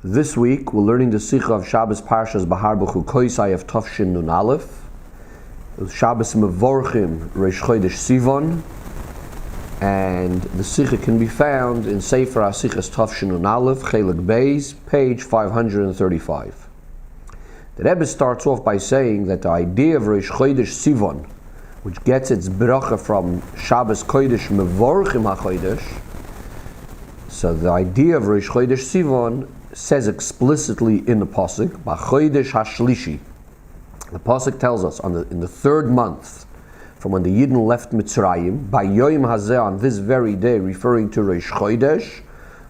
This week we're learning the Sikha of Shabbos Parshas Behar Bechukoisai of Tafshin Nun Aleph. Shabbos Mevorchim Reish Chodesh Sivan, and the Sikha can be found in Sefer HaSichas Tafshin Nun Aleph, Chelik Beis, page 535. The Rebbe starts off by saying that the idea of Reish Chodesh Sivan, which gets its bracha from Shabbos Kodesh Mevorchim HaChodesh, so the idea of Reish Chodesh Sivan says explicitly in the pasuk, "B'chodesh hashlishi." The pasuk tells us in the third month from when the Yidden left Mitzrayim, by Yom Hazeh, on this very day, referring to Reish Chodesh,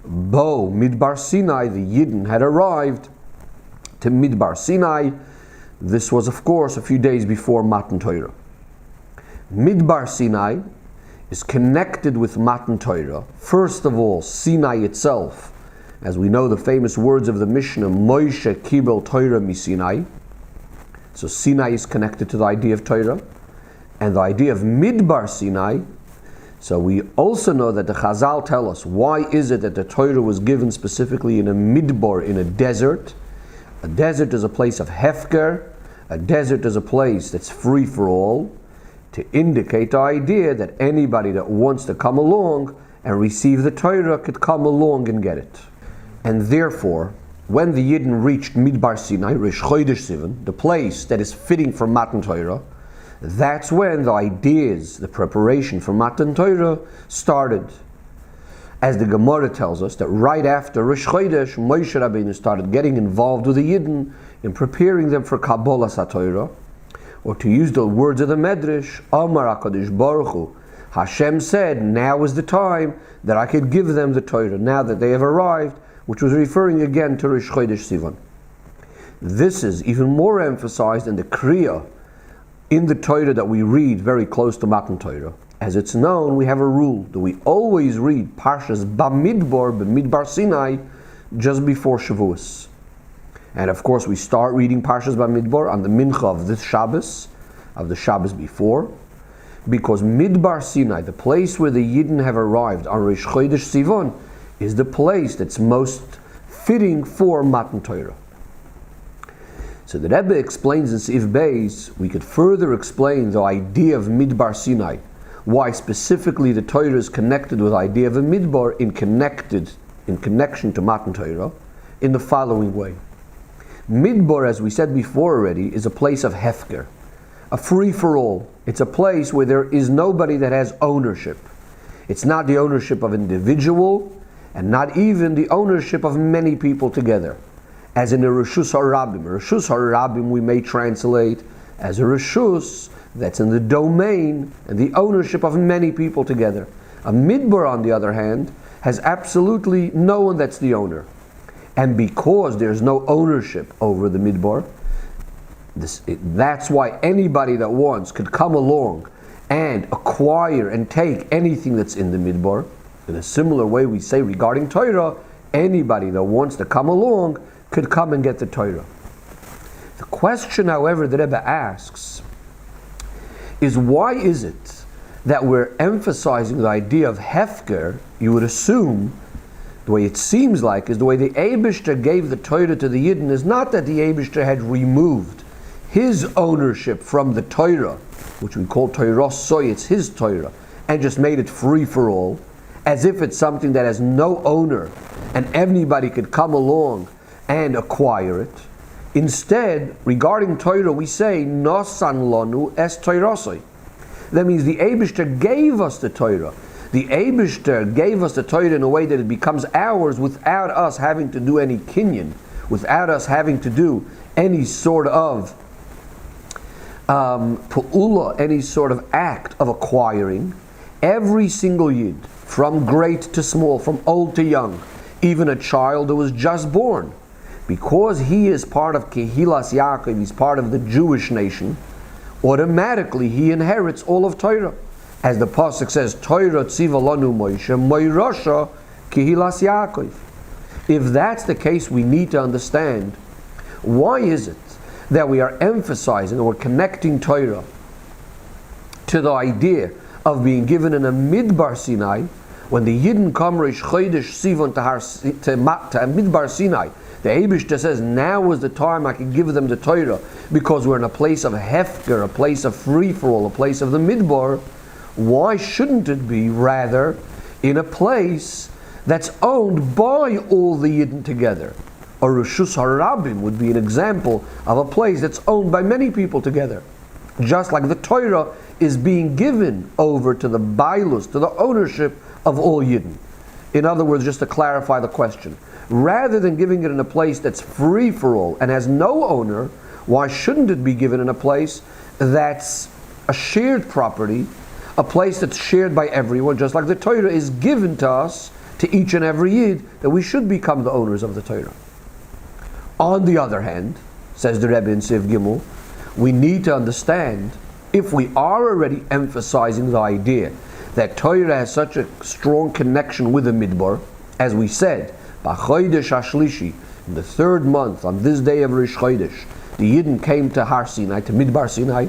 Bo Midbar Sinai, the Yidden had arrived to Midbar Sinai. This was, of course, a few days before Matan Torah. Midbar Sinai is connected with Matan Torah. First of all, Sinai itself, as we know the famous words of the Mishnah, Moshe Kibel Torah mi Sinai. So Sinai is connected to the idea of Torah, and the idea of Midbar Sinai. So we also know that the Chazal tell us, why is it that the Torah was given specifically in a Midbar, in a desert? A desert is a place of Hefker. A desert is a place that's free for all, to indicate the idea that anybody that wants to come along and receive the Torah could come along and get it. And therefore, when the Yidden reached Midbar Sinai, Reish Chodesh Sivan, the place that is fitting for Matan Torah, that's when the ideas, the preparation for Matan Torah started. As the Gemara tells us, that right after Reish Chodesh, Moshe Rabbeinu started getting involved with the Yidden in preparing them for Kabbalah HaTorah, or to use the words of the Medrash, Omer HaKadosh Baruch Hu, Hashem said, now is the time that I could give them the Torah, now that they have arrived, which was referring again to Reish Chodesh Sivan. This is even more emphasized in the Kriya, in the Torah that we read very close to Matan Torah. As it's known, we have a rule that we always read Parshas B'Midbar Sinai just before Shavuos. And of course we start reading Parshas B'Midbar on the Mincha of this Shabbos, of the Shabbos before, because Midbar Sinai, the place where the Yidden have arrived on Reish Chodesh Sivan, is the place that's most fitting for Matan Torah. So the Rebbe explains in Seif Beis, we could further explain the idea of Midbar Sinai, why specifically the Torah is connected with the idea of a Midbar in connection to Matan Torah, in the following way. Midbar, as we said before already, is a place of Hefker, a free-for-all. It's a place where there is nobody that has ownership. It's not the ownership of an individual, and not even the ownership of many people together. As in a Reshus HaRabim. A Reshus HaRabim we may translate as a Reshus that's in the domain and the ownership of many people together. A Midbar, on the other hand, has absolutely no one that's the owner. And because there's no ownership over the Midbar, that's why anybody that wants could come along and acquire and take anything that's in the Midbar. In a similar way we say regarding Torah, anybody that wants to come along could come and get the Torah. The question, however, that Rebbe asks is, why is it that we're emphasizing the idea of Hefker? You would assume, the way it seems like, is the way the Eibishter gave the Torah to the Yidden is not that the Eibishter had removed his ownership from the Torah, which we call Torah Soy, it's his Torah, and just made it free for all, as if it's something that has no owner and anybody could come along and acquire it. Instead, regarding Torah, we say, Nosan lanu es Torasoi. That means the Eibishter gave us the Torah. The Eibishter gave us the Torah in a way that it becomes ours without us having to do any kinyan, without us having to do any sort of pu'ula, any sort of act of acquiring. Every single Yid, from great to small, from old to young, even a child who was just born, because he is part of Kehilas Yaakov, he's part of the Jewish nation, automatically he inherits all of Torah. As the pasuk says, Torah tziva lanu Moshe, moirasha Kehilas Yaakov. If that's the case, we need to understand, why is it that we are emphasizing or connecting Torah to the idea of being given in a Midbar Sinai, When the Yidden come Reish Chodesh Sivan to Midbar Sinai, the Eibishter says, now is the time I can give them the Torah, because we're in a place of hefker, a place of free-for-all, a place of the Midbar. Why shouldn't it be, rather, in a place that's owned by all the Yidden together? A Rishus HaRabim would be an example of a place that's owned by many people together. Just like the Torah is being given over to the bailus, to the ownership of all Yidden. In other words, just to clarify the question, rather than giving it in a place that's free for all and has no owner, why shouldn't it be given in a place that's a shared property, a place that's shared by everyone, just like the Torah is given to us, to each and every Yid, that we should become the owners of the Torah. On the other hand, says the Rebbe in Siv Gimel, we need to understand, if we are already emphasizing the idea that Torah has such a strong connection with the Midbar, as we said, B'chodesh HaShlishi, in the third month, on this day of Rish Chodesh, the Yidden came to Har Sinai, to Midbar Sinai.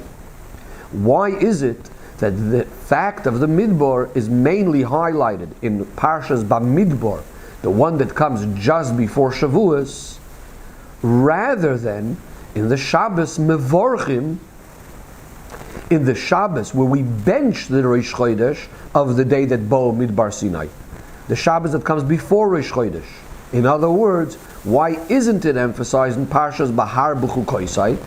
Why is it that the fact of the Midbar is mainly highlighted in Parshas Bamidbar, the one that comes just before Shavuos, rather than in the Shabbos Mevorchim, in the Shabbos where we bench the Rish Chodesh of the day that Bo Midbar Sinai, the Shabbos that comes before Rish Chodesh? In other words, why isn't it emphasized in Parshas Behar Bechukoisai,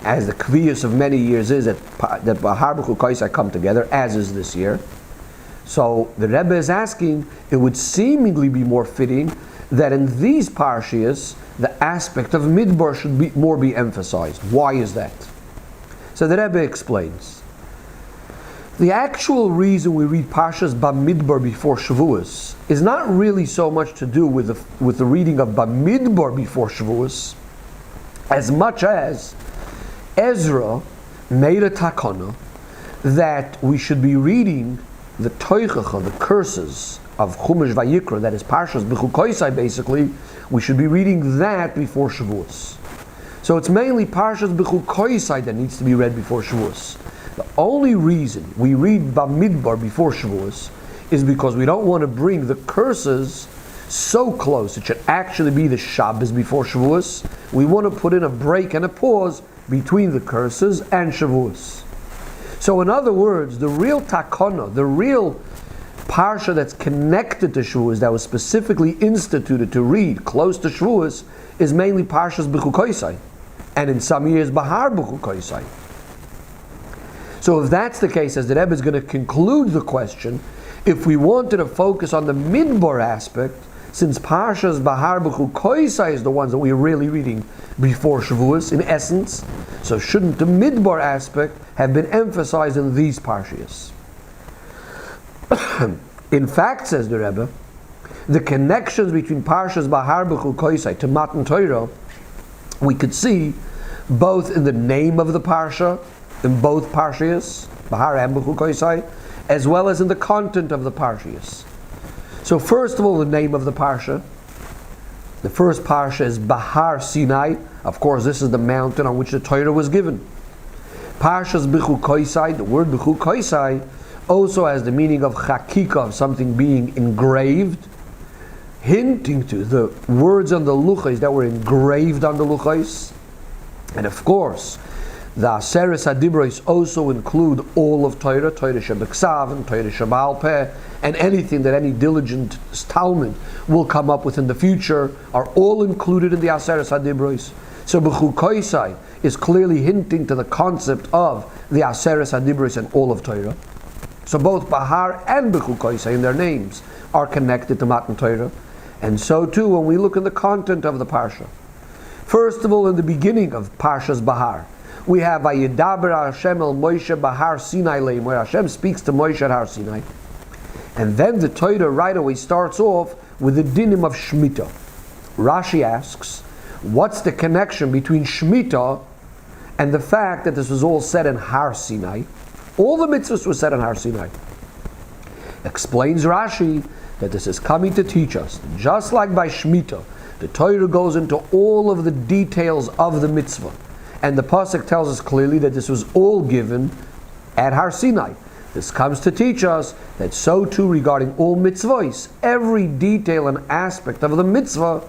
as the kviyus of many years is that Behar Bechukoisai come together, as is this year? So the Rebbe is asking, it would seemingly be more fitting that in these Parshias, the aspect of Midbar should be emphasized. Why is that? So the Rebbe explains. The actual reason we read Parshas Bamidbar before Shavuos is not really so much to do with the reading of Bamidbar before Shavuos, as much as Ezra made a takana that we should be reading the toichacha, the curses of Chumash Vayikra, that is Parshas Bechukoisai basically, we should be reading that before Shavuos. So it's mainly Parshas Bechukoisai that needs to be read before Shavuos. The only reason we read Bamidbar before Shavuos is because we don't want to bring the curses so close. It should actually be the Shabbos before Shavuos. We want to put in a break and a pause between the curses and Shavuos. So in other words, the real takana, the real parsha that's connected to Shavuos, that was specifically instituted to read close to Shavuos, is mainly Parshas Bechukoisai, and in some years Behar Bechukoisai. So if that's the case, as the Rebbe is going to conclude the question, if we wanted to focus on the Midbar aspect, since Parshas Behar Bechukoisai is the ones that we're really reading before Shavuos, in essence, so shouldn't the Midbar aspect have been emphasized in these Parshias? In fact, says the Rebbe, the connections between Parshas Behar Bechukoisai to Matan Torah, we could see both in the name of the Parsha, in both Parshias, Behar and Bechukoisai, as well as in the content of the Parshias. So first of all, the name of the Parsha. The first Parsha is Behar Sinai. Of course, this is the mountain on which the Torah was given. Parshas Bechukoisai, the word Bechukoisai, also has the meaning of chakika, of something being engraved, hinting to the words on the luchos that were engraved on the luchos. And of course, the Aseres HaDibros also include all of Torah, Torah Shebeksav and Torah Sheba'al Peh, and anything that any diligent Talmud will come up with in the future are all included in the Aseres HaDibros. So Bechukoisai is clearly hinting to the concept of the Aseres HaDibros and all of Torah. So both Behar and Bechukoisai in their names are connected to Matan Torah, and so too when we look in the content of the Parsha. First of all, in the beginning of Parshas Behar, we have Vayidaber Hashem el Moshe Behar Sinai Leim, where Hashem speaks to Moshe at Har Sinai. And then the Torah right away starts off with the dinim of Shemitah. Rashi asks, what's the connection between Shemitah and the fact that this was all said in Har Sinai? All the mitzvahs were said in Har Sinai. Explains Rashi that this is coming to teach us, just like by Shemitah, the Torah goes into all of the details of the mitzvah. And the Pasuk tells us clearly that this was all given at Har Sinai. This comes to teach us that so too regarding all mitzvahs, every detail and aspect of the mitzvah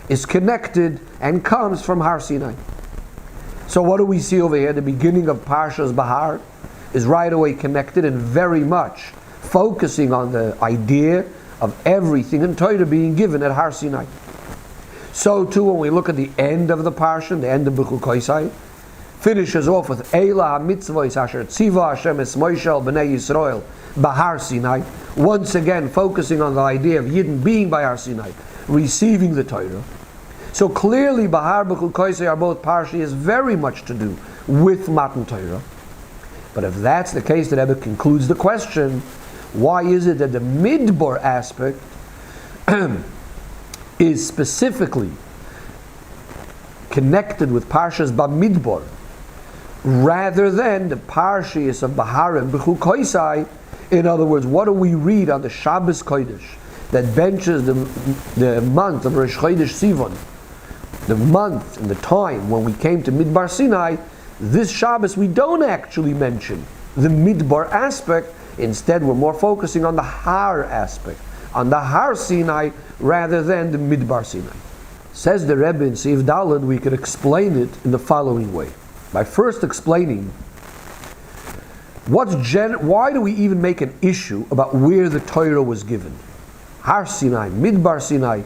is connected and comes from Har Sinai. So what do we see over here? The beginning of Parshas Behar is right away connected and very much focusing on the idea of everything in Torah being given at Har Sinai. So too when we look at the end of the Parsha, the end of Bechukoisai, finishes off with Eila HaMitzvos Asher Tziva Hashem Es Moshe Al Bnei Yisrael Bahar Sinai, once again focusing on the idea of Yidden being by Har Sinai, receiving the Torah. So clearly Behar Bechukoisai are both Parshas has very much to do with Matan Torah. But if that's the case, the Rebbe concludes the question, why is it that the Midbar aspect is specifically connected with Parshas Bamidbar rather than the Parshas of Behar and Bechukoisai? In other words, what do we read on the Shabbos Kodesh that benches the month of Rosh Chodesh Sivan, the month and the time when we came to Midbar Sinai? This Shabbos we don't actually mention the Midbar aspect. Instead we're more focusing on the Har aspect, on the Har Sinai rather than the Midbar Sinai. Says the Rebbe in Seif Daled, we could explain it in the following way. By first explaining why do we even make an issue about where the Torah was given? Har Sinai, Midbar Sinai.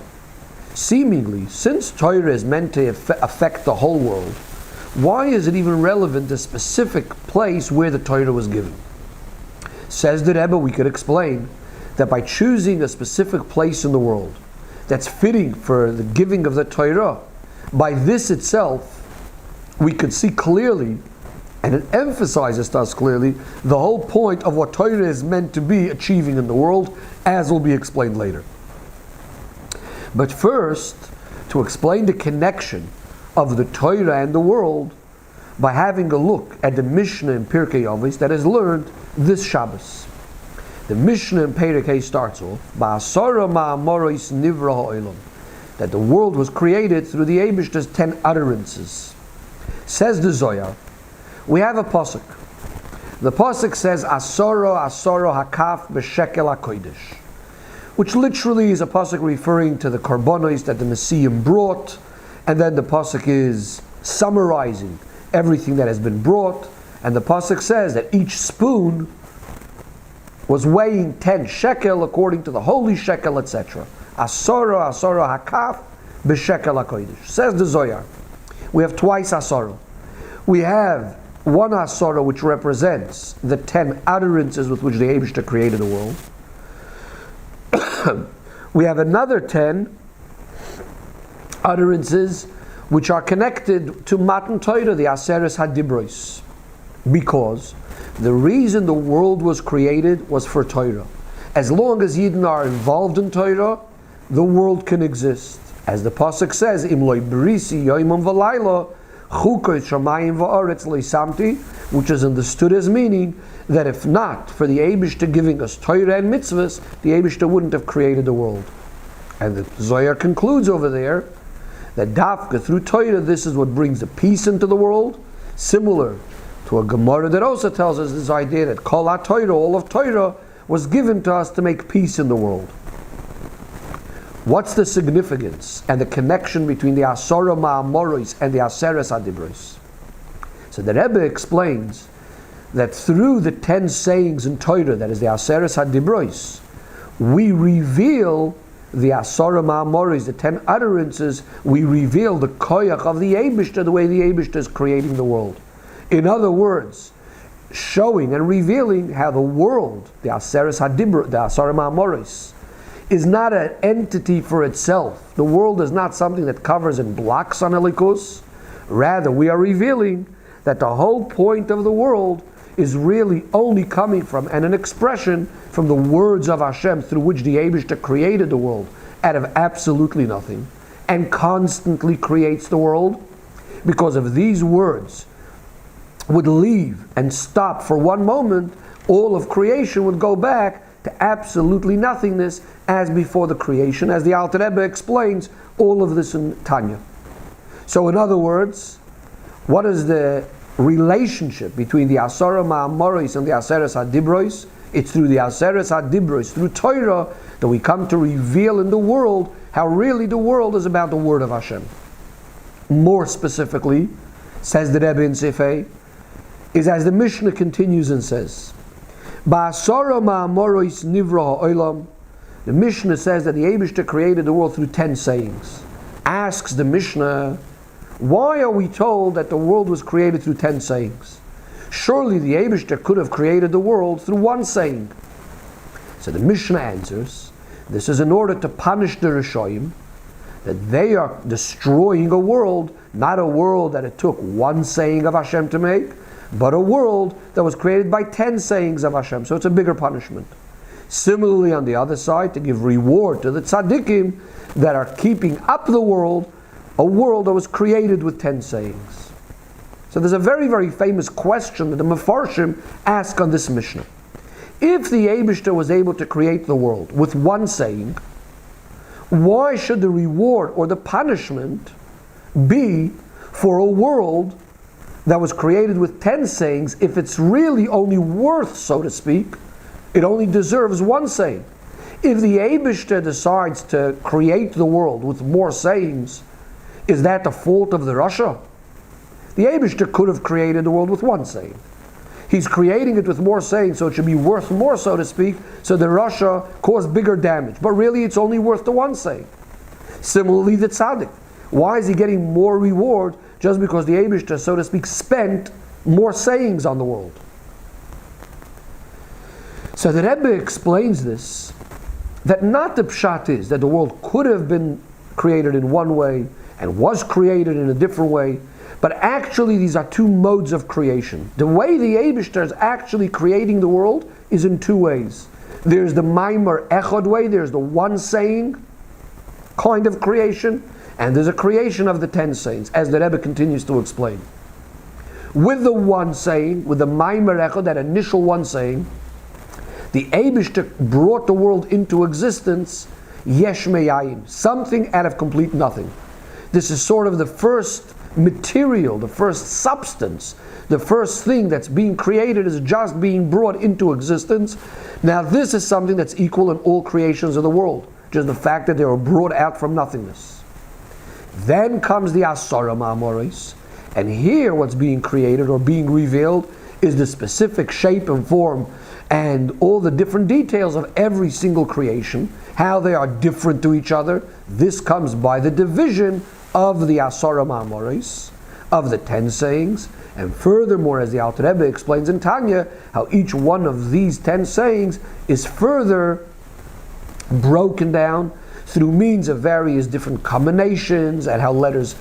Seemingly, since Torah is meant to affect the whole world, why is it even relevant the specific place where the Torah was given? Says the Rebbe, we could explain that by choosing a specific place in the world that's fitting for the giving of the Torah, by this itself, we could see clearly, and it emphasizes to us clearly, the whole point of what Torah is meant to be achieving in the world, as will be explained later. But first, to explain the connection of the Torah and the world, by having a look at the Mishnah in Pirkei Avos that is learned this Shabbos. The Mishnah in Pirkei starts off, Ba'asara ma'amoros nivra ha'olam, that the world was created through the Eibishter's 10 utterances. Says the Zohar, we have a pasuk. The pasuk says, Asoro hakaf b'shekel hakodesh, which literally is a pasuk referring to the korbanos that the Messiah brought, and then the pasuk is summarizing everything that has been brought, and the pasuk says that each spoon was weighing 10 shekel according to the holy shekel, etc. Asoro hakaf b'shekel hakodesh. Says the Zohar, we have twice asoro. We have one asoro which represents the 10 utterances with which the Eibishter created the world. We have another 10 utterances which are connected to Matan Torah, the Aseres HaDibros, because the reason the world was created was for Torah. As long as Yidden are involved in Torah, the world can exist. As the pasuk says, Im loy brisi yoimim v'layla chukot shamayim va'aretz lo samti, which is understood as meaning that if not for the Eibishter giving us Torah and mitzvahs, the Eibishter wouldn't have created the world. And the Zohar concludes over there that dafka through Torah, this is what brings the peace into the world, similar to a Gemara that also tells us this idea that Kol HaTorah, all of Torah, was given to us to make peace in the world. What's the significance and the connection between the Asara Ma'amoros and the Aseres HaDibros? So the Rebbe explains that through the 10 sayings in Torah, that is the Aseres HaDibros, we reveal the Asara Ma'amoros, the 10 utterances, we reveal the koyach of the Eibishter, the way the Eibishter is creating the world. In other words, showing and revealing how the world, the Aseres HaDibros, the Asara Ma'amoros, is not an entity for itself. The world is not something that covers and blocks on Elikus. Rather, we are revealing that the whole point of the world is really only coming from and an expression from the words of Hashem through which the Eibishter created the world out of absolutely nothing and constantly creates the world. Because if these words would leave and stop for one moment, all of creation would go back to absolutely nothingness as before the creation, as the Alter Rebbe explains all of this in Tanya. So in other words, what is the relationship between the Asara Ma'amoros and the Aseres HaDibros. It's through the Aseres HaDibros, through Torah, that we come to reveal in the world how really the world is about the word of Hashem. More specifically, says the Rebbe in Sifei, is as the Mishnah continues and says, Ba'asara Ma'amoros Nivra Ha'olam. The Mishnah says that the Eibishter created the world through 10 sayings. Asks the Mishnah, why are we told that the world was created through 10 sayings? Surely the Eibishter could have created the world through one saying. So the Mishnah answers, this is in order to punish the Rishoyim, that they are destroying a world, not a world that it took one saying of Hashem to make, but a world that was created by 10 sayings of Hashem. So it's a bigger punishment. Similarly, on the other side, to give reward to the tzaddikim that are keeping up the world, a world that was created with 10 sayings. So there's a very, very famous question that the Mefarshim ask on this Mishnah. If the Eibishter was able to create the world with one saying, why should the reward or the punishment be for a world that was created with 10 sayings if it's really only worth, so to speak, it only deserves one saying? If the Eibishter decides to create the world with more sayings, is that the fault of the Rasha? The Eibishter could have created the world with one saying. He's creating it with more sayings, so it should be worth more, so to speak, so the Rasha caused bigger damage. But really it's only worth the one saying. Similarly, the tzaddik. Why is he getting more reward just because the Eibishter, so to speak, spent more sayings on the world? So the Rebbe explains this, that not the pshat is that the world could have been created in one way and was created in a different way, but actually these are two modes of creation. The way the Eibishter is actually creating the world is in two ways. There's the Maimer Echad way, there's the one saying kind of creation, and there's a creation of the 10 sayings, as the Rebbe continues to explain. With the one saying, with the Maimer Echad, that initial one saying, the Eibishter brought the world into existence, yesh me'ayin, something out of complete nothing. This is sort of the first material, the first substance, the first thing that's being created is just being brought into existence. Now this is something that's equal in all creations of the world, just the fact that they were brought out from nothingness. Then comes the Asara Ma'amoros, and here what's being created or being revealed is the specific shape and form and all the different details of every single creation, how they are different to each other. This comes by the division of the Asara Ma'amoros, of the 10 sayings, and furthermore, as the Alter Rebbe explains in Tanya, how each one of these 10 sayings is further broken down through means of various different combinations and how letters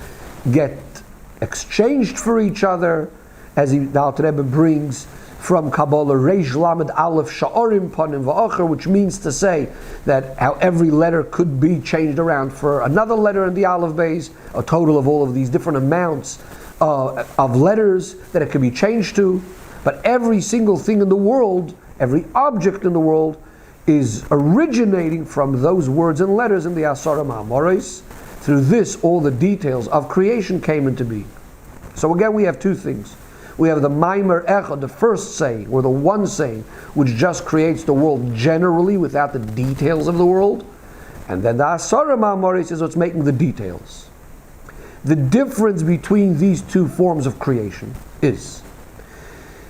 get exchanged for each other, as the Alter Rebbe brings from Kabbalah, Reish Lamed Aleph Sha'orim Panim Va'acher, which means to say that how every letter could be changed around for another letter in the Aleph base, a total of all of these different amounts of letters that it could be changed to. But every single thing in the world, every object in the world, is originating from those words and letters in the Asara Ma'amoros. Through this, all the details of creation came into being. So again, we have two things. We have the Maimer Echad, the first saying, or the one saying, which just creates the world generally without the details of the world. And then the Asara Ma'amoros is what's making the details. The difference between these two forms of creation is,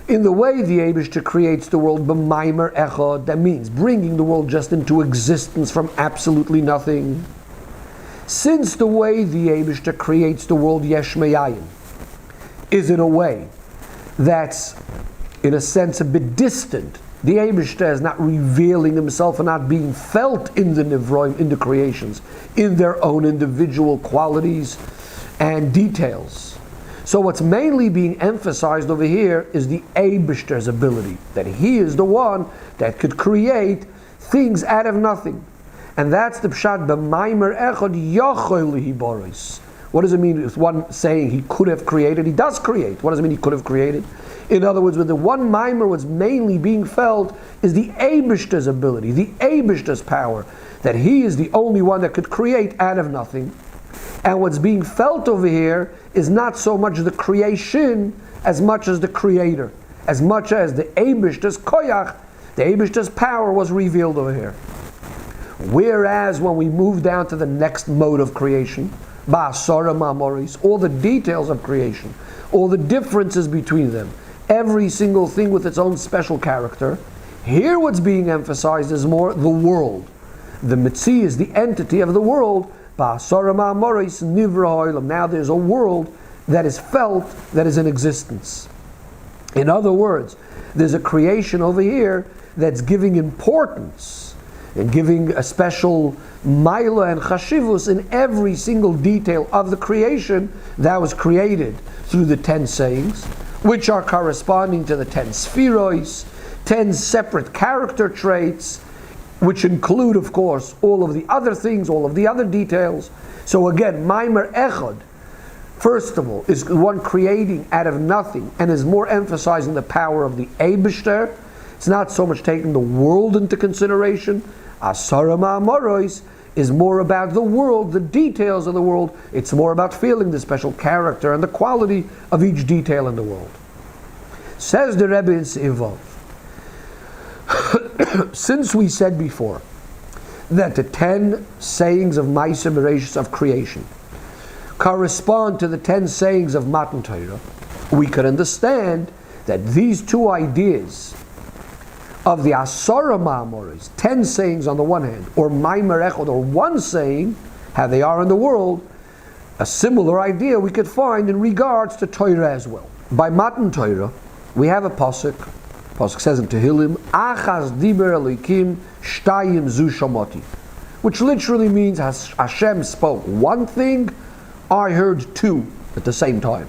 in the way the Eibishter creates the world, b'Maimer Echad, that means bringing the world just into existence from absolutely nothing. Since the way the Eibishter creates the world, yesh me'ayin, is in a way that's, in a sense, a bit distant. The Eibishter is not revealing himself and not being felt in the Nivroim, in the creations, in their own individual qualities and details. So what's mainly being emphasized over here is the Eibishter's ability, that he is the one that could create things out of nothing. And that's the pshat, b'Maimer Echad Yachol Hiboros. What does it mean with one saying he could have created? He does create. What does it mean he could have created? In other words, with the one Maimer, what's mainly being felt is the Eibishter's ability, the Eibishter's power, that he is the only one that could create out of nothing. And what's being felt over here is not so much the creation as much as the Creator, as much as the Eibishter's koyach, the Eibishter's power was revealed over here. Whereas when we move down to the next mode of creation, ba'asara ma'amoris, all the details of creation, all the differences between them, every single thing with its own special character, here what's being emphasized is more the world. The Mitzi is the entity of the world. Ba'asara ma'amoris nivra ha'olam. Now there's a world that is felt, that is in existence. In other words, there's a creation over here that's giving importance and giving a special maila and chashivus in every single detail of the creation that was created through the 10 sayings, which are corresponding to the 10 spheroids, 10 separate character traits, which include, of course, all of the other things, all of the other details. So again, Maimer Echad, first of all, is one creating out of nothing and is more emphasizing the power of the Eibishter. It's not so much taking the world into consideration. Asara Ma'amoros is more about the world, the details of the world. It's more about feeling the special character and the quality of each detail in the world. Says the Rebbe in Seivov, since we said before that the 10 sayings of Ma'aseh Bereshis of creation correspond to the 10 sayings of Matan Torah, we could understand that these two ideas of the Asara Ma'amoros, 10 sayings on the one hand, or Maimer Echad, or one saying, how they are in the world, a similar idea we could find in regards to Torah as well. By Matan Torah, we have a pasuk. Pasuk says in Tehillim, Achaz diber Elokim shtayim zu shamati, which literally means Hashem spoke one thing, I heard two at the same time.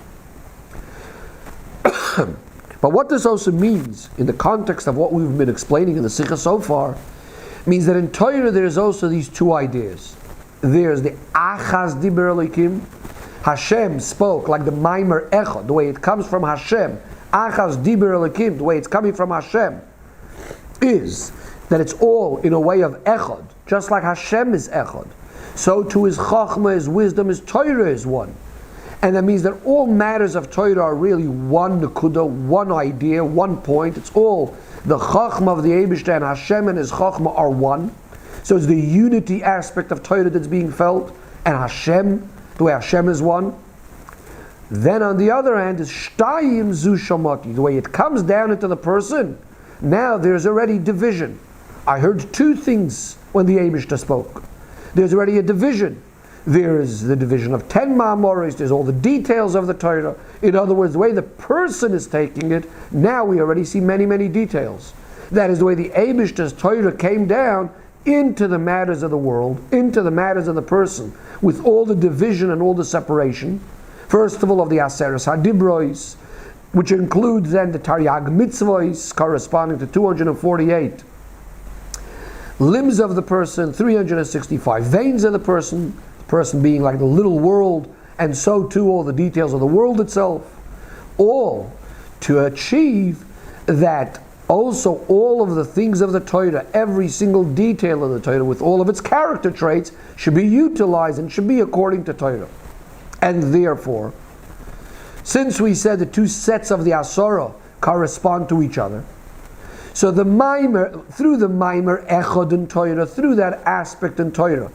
But what this also means, in the context of what we've been explaining in the Sikha so far, means that in Torah there's also these two ideas. There's the Achaz diber Elokim, Hashem spoke, like the Maimer Echad, the way it comes from Hashem. Achaz diber Elokim, the way it's coming from Hashem, is that it's all in a way of Echad, just like Hashem is Echad. So too is Chachma, his wisdom, his Torah is one. And that means that all matters of Torah are really one nekuda, one idea, one point. It's all the Chachma of the Eibishter, and Hashem and his Chachma are one. So it's the unity aspect of Torah that's being felt, and Hashem, the way Hashem is one. Then on the other hand is Shtayim Zu Shamati, the way it comes down into the person. Now there's already division. I heard two things when the Eibishter spoke. There's already a division. There's the division of 10 Ma'amoros, there's all the details of the Torah. In other words, the way the person is taking it, now we already see many, many details. That is the way the Eibishter's Torah came down into the matters of the world, into the matters of the person, with all the division and all the separation. First of all, of the Aseres HaDibros, which includes then the Taryag Mitzvos, corresponding to 248 limbs of the person, 365 veins of the person being like the little world, and so too all the details of the world itself, all to achieve that also all of the things of the Torah, every single detail of the Torah with all of its character traits should be utilized and should be according to Torah. And therefore, since we said the two sets of the Asara correspond to each other, so the Maimer, through the Maimer Echad in Torah, through that aspect in Torah,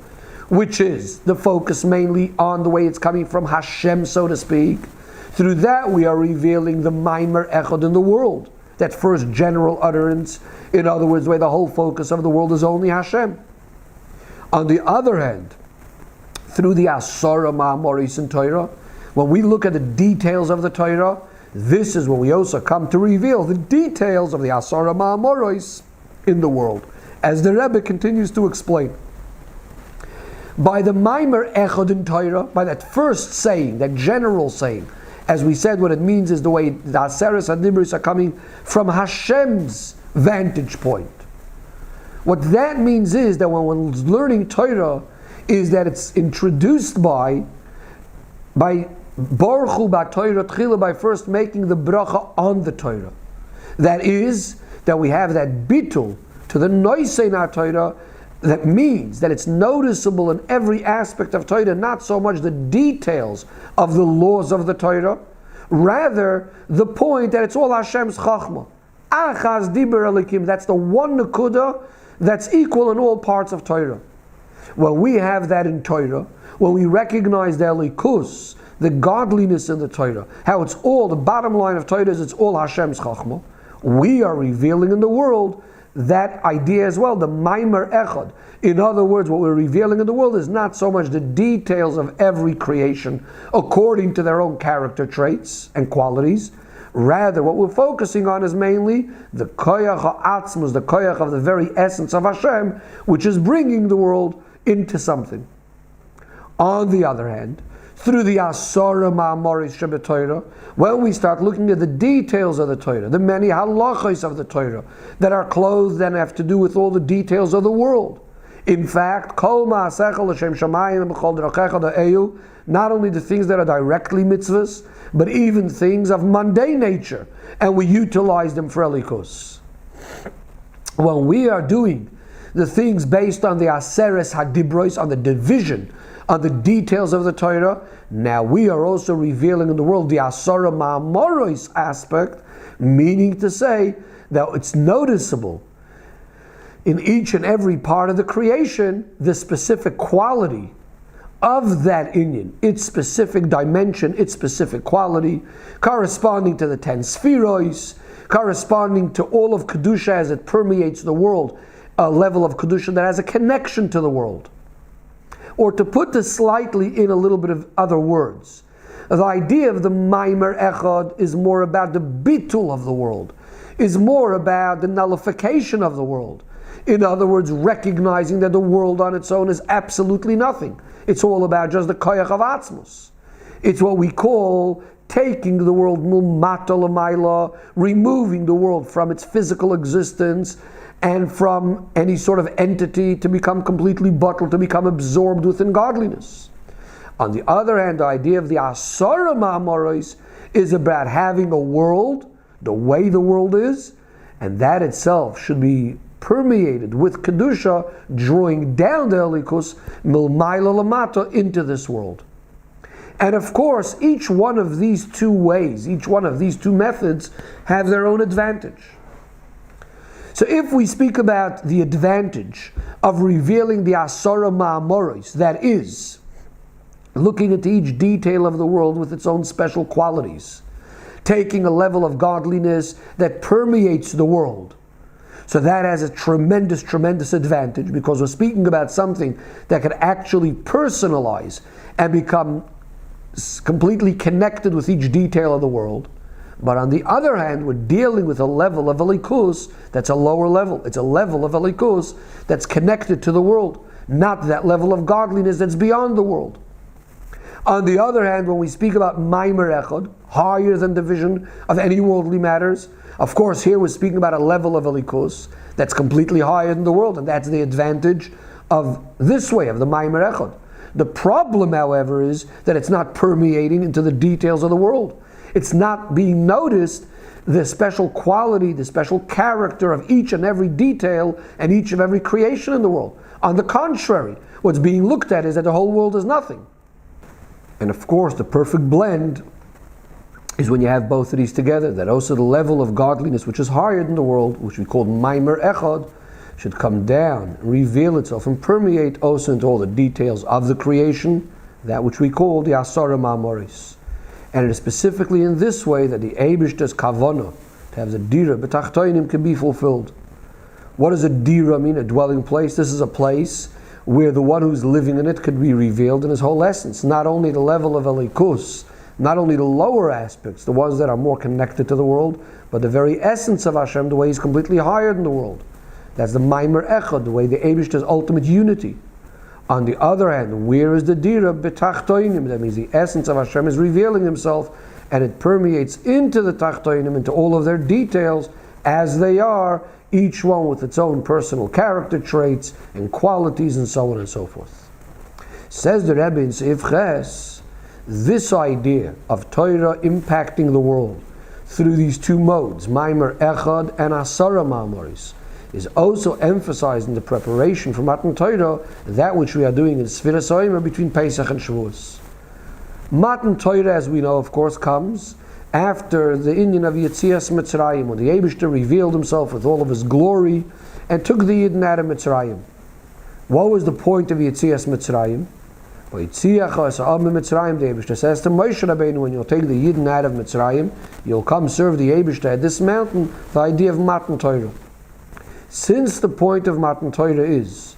which is the focus mainly on the way it's coming from Hashem, so to speak, through that we are revealing the Maimer Echad in the world, that first general utterance, in other words, where the whole focus of the world is only Hashem. On the other hand, through the Asara Ma'amoros in Torah, when we look at the details of the Torah, this is when we also come to reveal the details of the Asara Ma'amoros in the world, as the Rebbe continues to explain. By the Maimer Echad in Torah, by that first saying, that general saying, as we said, what it means is the way the Aseres HaDibros are coming from Hashem's vantage point. What that means is that when one's learning Torah, is that it's introduced by Baruch Hu B'Torah Tchila, by first making the bracha on the Torah. That is, that we have that bitul to the Noisei Na Torah, that means that it's noticeable in every aspect of Torah, not so much the details of the laws of the Torah, Rather, the point that it's all Hashem's Chachma. Achaz Diber Elikim, that's the one Nakuda that's equal in all parts of Torah. When we have that in Torah, when we recognize the Elikus, the godliness in the Torah, how it's all, the bottom line of Torah is it's all Hashem's Chachma, we are revealing in the world that idea as well, the Maimer Echad. In other words, what we're revealing in the world is not so much the details of every creation according to their own character traits and qualities. Rather, what we're focusing on is mainly the koyach ha'atzmus, the koyach of the very essence of Hashem, which is bringing the world into something. On the other hand, through the Asara Ma'amoris Shebet, when we start looking at the details of the Torah, the many halachos of the Torah that are clothed and have to do with all the details of the world. In fact, Kol Ma'asechel L'Shem Shamayim B'chol D'rachecha Da'eyu, not only the things that are directly mitzvahs, but even things of mundane nature, and we utilize them for Elikus. When we are doing the things based on the Aseres Hadibros, on the division, on the details of the Torah, now we are also revealing in the world the Asara Ma'amoros aspect, meaning to say that it's noticeable in each and every part of the creation, the specific quality of that inyan, its specific dimension, its specific quality, corresponding to the 10 spheros, corresponding to all of Kedusha as it permeates the world, a level of Kedusha that has a connection to the world. Or to put this slightly in a little bit of other words, the idea of the Maimer Echad is more about the bitul of the world, is more about the nullification of the world. In other words, recognizing that the world on its own is absolutely nothing. It's all about just the koyach of atzmus. It's what we call taking the world mulmata l'mayla, removing the world from its physical existence and from any sort of entity to become completely bottled, to become absorbed within godliness. On the other hand, the idea of the Asara Ma'amoros is about having a world, the way the world is, and that itself should be permeated with Kedusha, drawing down the Elikus, milmayla lamata, into this world. And of course, each one of these two ways, each one of these two methods have their own advantage. So if we speak about the advantage of revealing the Asara Ma'amoros, that is, looking at each detail of the world with its own special qualities, taking a level of godliness that permeates the world, so that has a tremendous, tremendous advantage, because we're speaking about something that can actually personalize and become completely connected with each detail of the world. But on the other hand, we're dealing with a level of Elikus that's a lower level. It's a level of Elikus that's connected to the world, not that level of godliness that's beyond the world. On the other hand, when we speak about Maimer Echad, higher than the vision of any worldly matters, of course here we're speaking about a level of Elikus that's completely higher than the world, and that's the advantage of this way, of the Maimer Echad. The problem, however, is that it's not permeating into the details of the world. It's not being noticed, the special quality, the special character of each and every detail and each of every creation in the world. On the contrary, what's being looked at is that the whole world is nothing. And of course, the perfect blend is when you have both of these together, that also the level of godliness which is higher than the world, which we call Maimer Echad, should come down, reveal itself, and permeate also into all the details of the creation, that which we call the Asara Ma'amoros. And it is specifically in this way that the Eibishter's Kavanah, to have the Dira B'tachtoinim, can be fulfilled. What does a Dira mean? A dwelling place? This is a place where the one who's living in it could be revealed in his whole essence. Not only the level of Elikus, not only the lower aspects, the ones that are more connected to the world, but the very essence of Hashem, the way He's completely higher than the world. That's the Maimer Echad, the way the Eibishter's ultimate unity. On the other hand, where is the Dira B'tachtoinim? That means the essence of Hashem is revealing Himself, and it permeates into the Tachtoinim, into all of their details as they are, each one with its own personal character traits and qualities and so on and so forth. Says the Rebbe in Seif Ches, this idea of Torah impacting the world through these two modes, Maimer Echad and Asara Ma'amoros, is also emphasized in the preparation for Matan Torah, that which we are doing in Sfiras Omer between Pesach and Shavuos. Matan Torah, as we know, of course, comes after the Inyan of Yetzias Mitzrayim, when the Eibishter revealed himself with all of his glory and took the Yidden out of Mitzrayim. What was the point of Yetzias Mitzrayim? The Eibishter says to Moshe Rabbeinu, when you'll take the Yidden out of Mitzrayim, you'll come serve the Eibishter at this mountain, the idea of Matan Torah. Since the point of Matan Torah is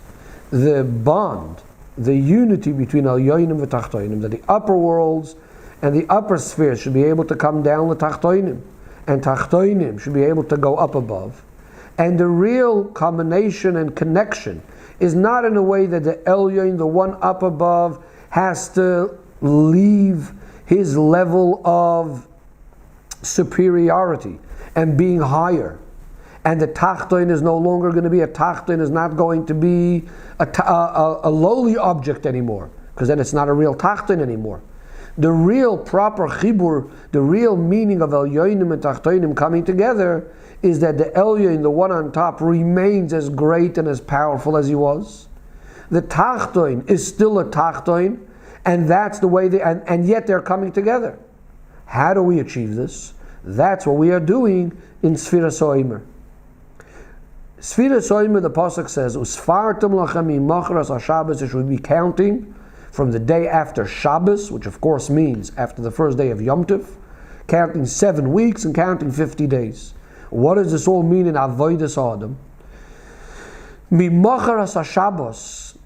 the bond, the unity between Elyonim and Tachtoinim, that the upper worlds and the upper spheres should be able to come down the Tachtoinim, and Tachtoinim should be able to go up above. And the real combination and connection is not in a way that the Elyon, the one up above, has to leave his level of superiority and being higher. And the Tachtoin is no longer going to be a Tachtoin, is not going to be a lowly object anymore, because then it's not a real Tachtoin anymore. The real proper chibur, the real meaning of Elyonim and Tachtoinim coming together is that the Elyon, the one on top, remains as great and as powerful as he was. The Tachtoin is still a Tachtoin, and that's the way and yet they're coming together. How do we achieve this? That's what we are doing in Sfiras Omer. Sfiras Omer, the Pasuk says, Usfartem lachem imachras HaShabbos, it should be counting from the day after Shabbos, which of course means after the first day of Yom Tov, counting 7 weeks and counting 50 days. What does this all mean in Avodas Adam? Mimacharas HaShabbos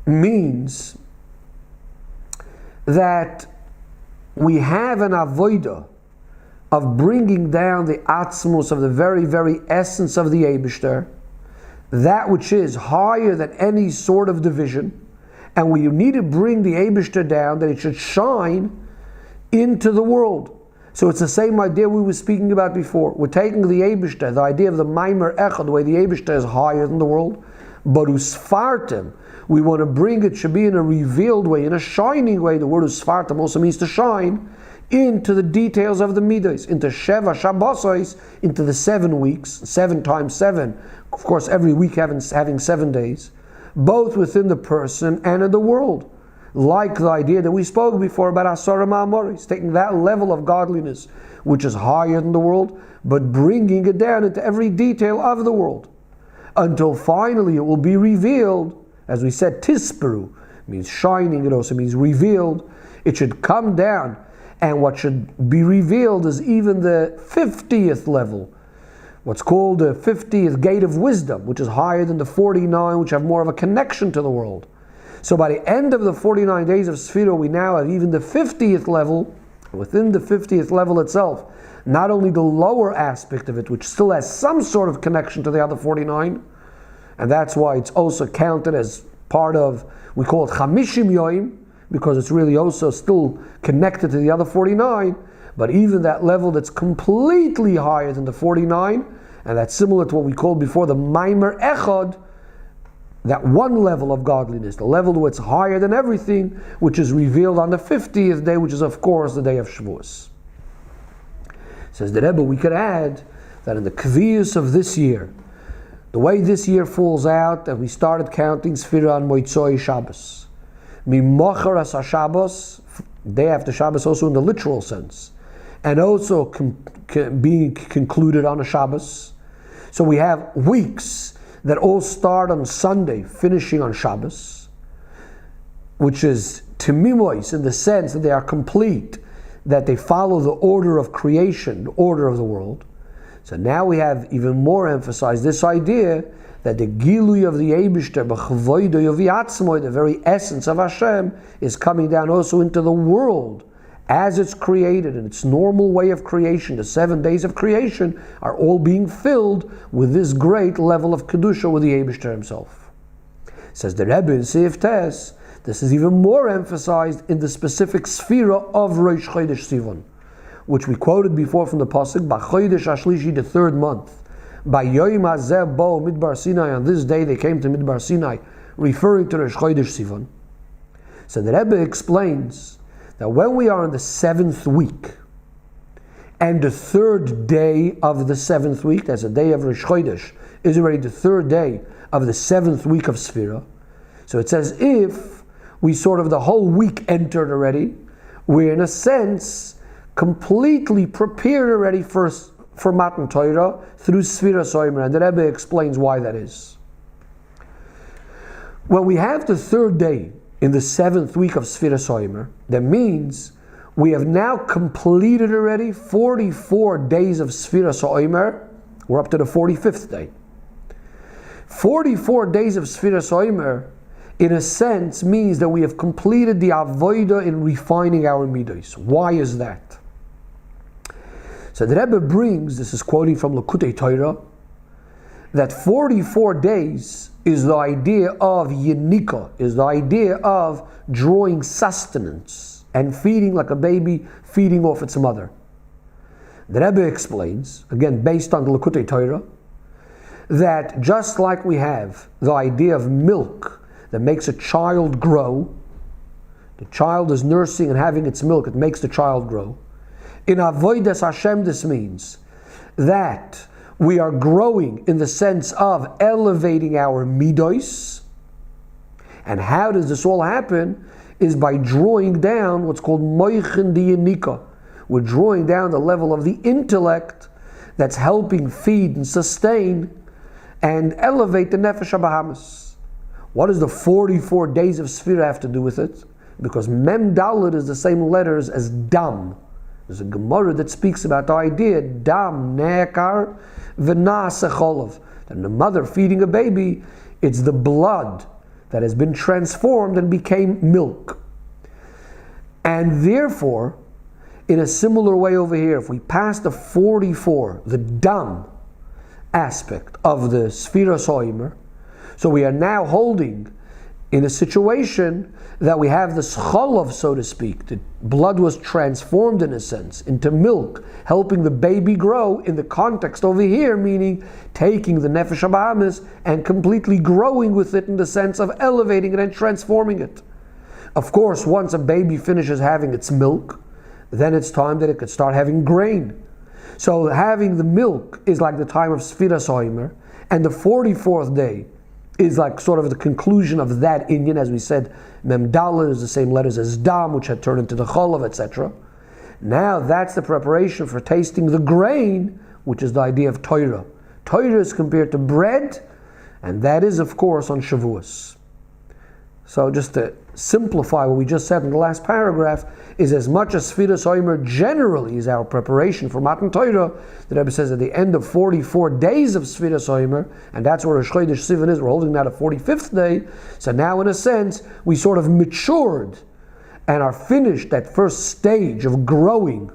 means that we have an avodah of bringing down the atzmos of the very, very essence of the Eibishter, that which is higher than any sort of division. And we need to bring the Eibishter down, that it should shine into the world. So it's the same idea we were speaking about before. We're taking the Eibishter, the idea of the Maimer Echad, the way the Eibishter is higher than the world, but Usfartem, we want to bring it, should be in a revealed way, in a shining way. The word Usfartem also means to shine into the details of the Midas, into Sheva Shabbosais, into the 7 weeks, 7 times 7. Of course, every week having 7 days, both within the person and in the world. Like the idea that we spoke before about Asara Ma'amoris, taking that level of godliness, which is higher than the world, but bringing it down into every detail of the world. Until finally it will be revealed, as we said, Tisperu, means shining, it also means revealed. It should come down, and what should be revealed is even the 50th level, what's called the 50th gate of wisdom, which is higher than the 49, which have more of a connection to the world. So by the end of the 49 days of Sfira, we now have even the 50th level, within the 50th level itself, not only the lower aspect of it, which still has some sort of connection to the other 49, and that's why it's also counted as part of, we call it Chamishim Yoim, because it's really also still connected to the other 49, but even that level that's completely higher than the 49, and that's similar to what we called before the Maimer Echad, that one level of godliness, the level that's higher than everything, which is revealed on the 50th day, which is of course the day of Shavuos. Says the Rebbe, we could add that in the Kviyus of this year, the way this year falls out, that we started counting Sfira on Moitzoi Shabbos. Mimocharas HaShabbos, day after Shabbos, also in the literal sense, and also being concluded on a Shabbos. So we have weeks that all start on Sunday, finishing on Shabbos, which is Timimois in the sense that they are complete, that they follow the order of creation, the order of the world. So now we have even more emphasized this idea that the Gilui of the Eibishter, the very essence of Hashem, is coming down also into the world as it's created in its normal way of creation. The 7 days of creation are all being filled with this great level of Kedusha with the Eibishter himself. Says the Rebbe in Seif Tes, this is even more emphasized in the specific Sfira of Rosh Chodesh Sivan, which we quoted before from the Pasuk, B'chodesh Ashlishi, the 3rd month. By Yoim Hazeh Bo Midbar Sinai, on this day they came to Midbar Sinai, referring to Rosh Chodesh Sivan. So the Rebbe explains that when we are in the 7th week, and the 3rd day of the 7th week, that's the day of Rosh Chodesh, is already the 3rd day of the 7th week of Sfira. So it's as if we sort of, the whole week entered already. We're in a sense completely prepared already for Matan Torah through Sfiras Omer, and the Rebbe explains why that is. When we have the third day in the 7th week of Sfiras Omer, that means we have now completed already 44 days of Sfiras Omer. We're up to the 45th day. 44 days of Sfiras Omer, in a sense, means that we have completed the avodah in refining our midos. Why is that? So the Rebbe brings, this is quoting from Likutei Torah, that 44 days is the idea of yenika, is the idea of drawing sustenance and feeding like a baby, feeding off its mother. The Rebbe explains, again based on the Likutei Torah, that just like we have the idea of milk that makes a child grow, the child is nursing and having its milk, it makes the child grow. In Avodas Hashem, this means that we are growing in the sense of elevating our midos. And how does this all happen? Is by drawing down what's called moichin diyanika. We're drawing down the level of the intellect that's helping feed and sustain and elevate the nefesh habahamis. What does the 44 days of Sfira have to do with it? Because Mem Dalet is the same letters as Dam. There's a Gemara that speaks about the idea, Dam Ne'ekar V'na'aseh Cholov. And the mother feeding a baby, it's the blood that has been transformed and became milk. And therefore, in a similar way over here, if we pass the 44, the Dam aspect of the Sfiras Omer, so we are now holding in a situation that we have this cholov, so to speak. The blood was transformed in a sense into milk, helping the baby grow in the context over here, meaning taking the nefesh habahamis and completely growing with it in the sense of elevating it and transforming it. Of course, once a baby finishes having its milk, then it's time that it could start having grain. So having the milk is like the time of Sfiras Omer, and the 44th day is like sort of the conclusion of that inyan. As we said, Mem Dalet is the same letters as Dam, which had turned into the Cholov, etc. Now that's the preparation for tasting the grain, which is the idea of Torah. Torah is compared to bread, and that is, of course, on Shavuos. So just to simplify what we just said in the last paragraph, is as much as Sfiras Omer generally is our preparation for Matan Torah, the Rebbe says at the end of 44 days of Sfiras Omer, and that's where Rosh Chodesh Sivan is, we're holding now the 45th day, so now in a sense, we sort of matured and are finished that first stage of growing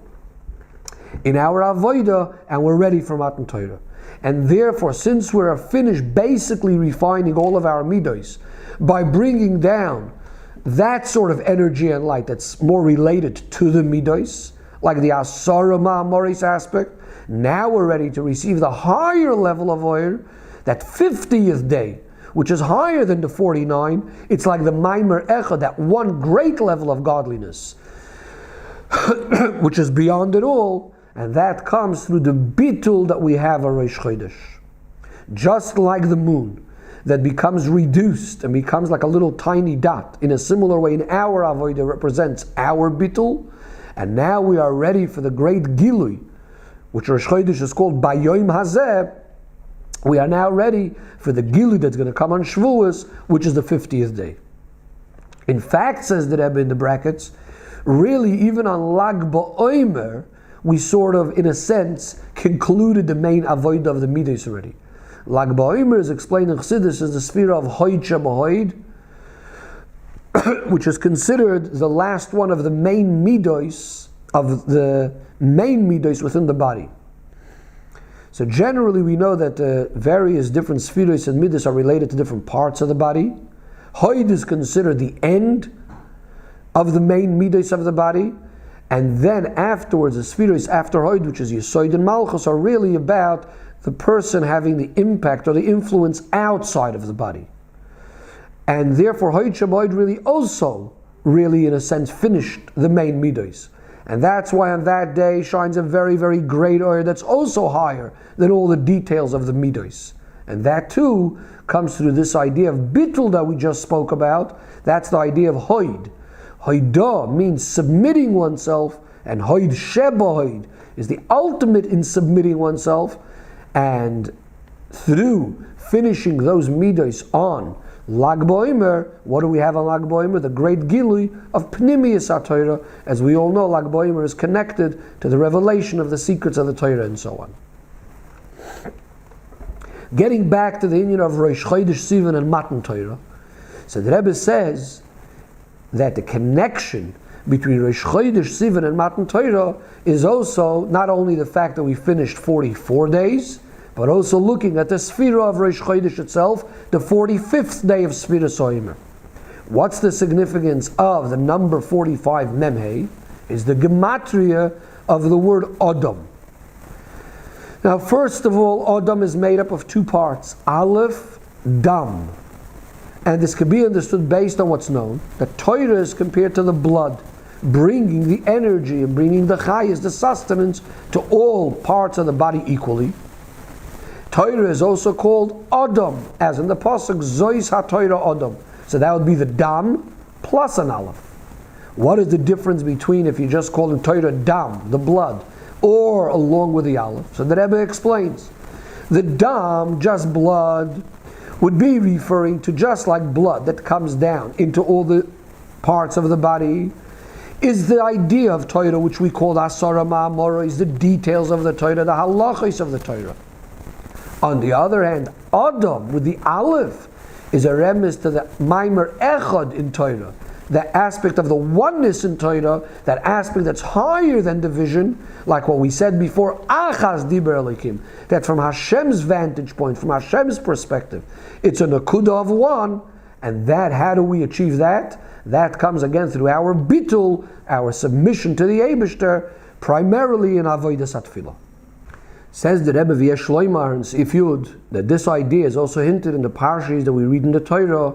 in our Avodah, and we're ready for Matan Torah. And therefore, since we're finished basically refining all of our midos by bringing down that sort of energy and light that's more related to the midos, like the Asara Ma'amoris aspect, now we're ready to receive the higher level of oil, that 50th day, which is higher than the 49. It's like the Maimer Echad, that one great level of godliness, which is beyond it all, and that comes through the bitul that we have on Rosh Chodesh. Just like the moon, that becomes reduced and becomes like a little tiny dot. In a similar way, in our avodah represents our bitul, and now we are ready for the great gilui, which Rosh Chodesh is called Bayoim Hazeh. We are now ready for the gilui that's going to come on Shavuos, which is the 50th day. In fact, says the Rebbe in the brackets, really even on Lag BaOmer, we sort of, in a sense, concluded the main avodah of the midos already. Lag BaOmer is explained in Chassidus as the sphere of Hoid Sheba'Hoid, which is considered the last one of the main midos, within the body. So generally we know that the various different spheres and midos are related to different parts of the body. Hoid is considered the end of the main midos of the body, and then afterwards the spheres after Hoid, which is Yesod and Malchus, are really about the person having the impact or the influence outside of the body. And therefore, Hoid Sheba'Hoid really in a sense finished the main midos. And that's why on that day shines a very, very great oil that's also higher than all the details of the midos. And that too comes through this idea of bittul that we just spoke about. That's the idea of Hoid. Hoidah means submitting oneself and Hoid Sheba is the ultimate in submitting oneself, and through finishing those midos on Lag BaOmer, what do we have on Lag BaOmer? The great Gilui of Pnimius HaTorah. As we all know, Lag BaOmer is connected to the revelation of the secrets of the Torah and so on. Getting back to the union of Rosh Chodesh Sivan and Matan Torah, so the Rebbe says that the connection between Rosh Chodesh Sivan and Matan Torah is also not only the fact that we finished 44 days, but also looking at the Sphira of Rosh Chodesh itself, the 45th day of Sphira Omer. What's the significance of the number 45 Memhei? Is the gematria of the word Adam. Now, first of all, Adam is made up of two parts, Aleph, Dam. And this can be understood based on what's known, that Torah is compared to the blood, bringing the energy and bringing the chayas, the sustenance, to all parts of the body equally. Torah is also called Adam, as in the pasuk Zois HaTorah Adam. So that would be the Dam plus an Aleph. What is the difference between if you just call it Torah Dam, the blood, or along with the Aleph? So the Rebbe explains. The Dam, just blood, would be referring to just like blood that comes down into all the parts of the body, is the idea of Torah, which we call Asara Ma'amora, is the details of the Torah, the halachos of the Torah. On the other hand, Adam, with the Aleph, is a remiss to the Maimer Echad in Torah, the aspect of the oneness in Torah, that aspect that's higher than division, like what we said before, Achaz Diber Elikim, that from Hashem's vantage point, from Hashem's perspective, it's a Nakuda of one, and that, how do we achieve that? That comes again through our bitul, our submission to the Eibishter, primarily in Avodas HaTfilah. Says the Rebbe via Shloimar and Sif Yud that this idea is also hinted in the Parshas that we read in the Torah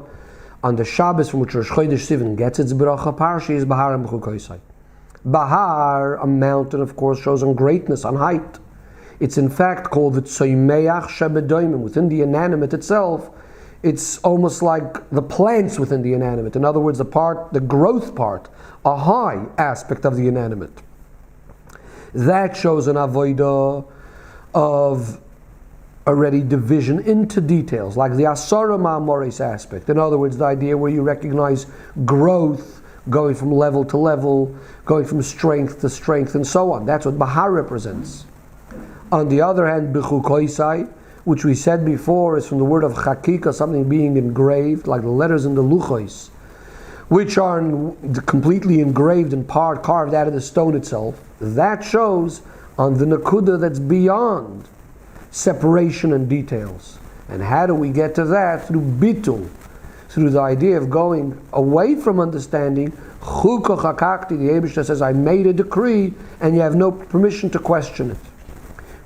on the Shabbos from which Rosh Chodesh Sivan gets its bracha. Parshas Behar Bechukoisai. Bahar, a mountain, of course, shows on greatness, on height. It's in fact called the Tzoymeach Shebedoimim. Within the inanimate itself, it's almost like the plants within the inanimate. In other words, the growth part, a high aspect of the inanimate. That shows an avodah of already division into details, like the Asara Ma'amoris aspect. In other words, the idea where you recognize growth, going from level to level, going from strength to strength, and so on. That's what Bahar represents. On the other hand, Bechukoisai, which we said before, is from the word of Chakika, something being engraved, like the letters in the Luchos, which are completely engraved and carved out of the stone itself. That shows on the Nakuda that's beyond separation and details. And how do we get to that? Through Bitul, through the idea of going away from understanding. Chuka Chakakti, the Eibishter says, I made a decree, and you have no permission to question it.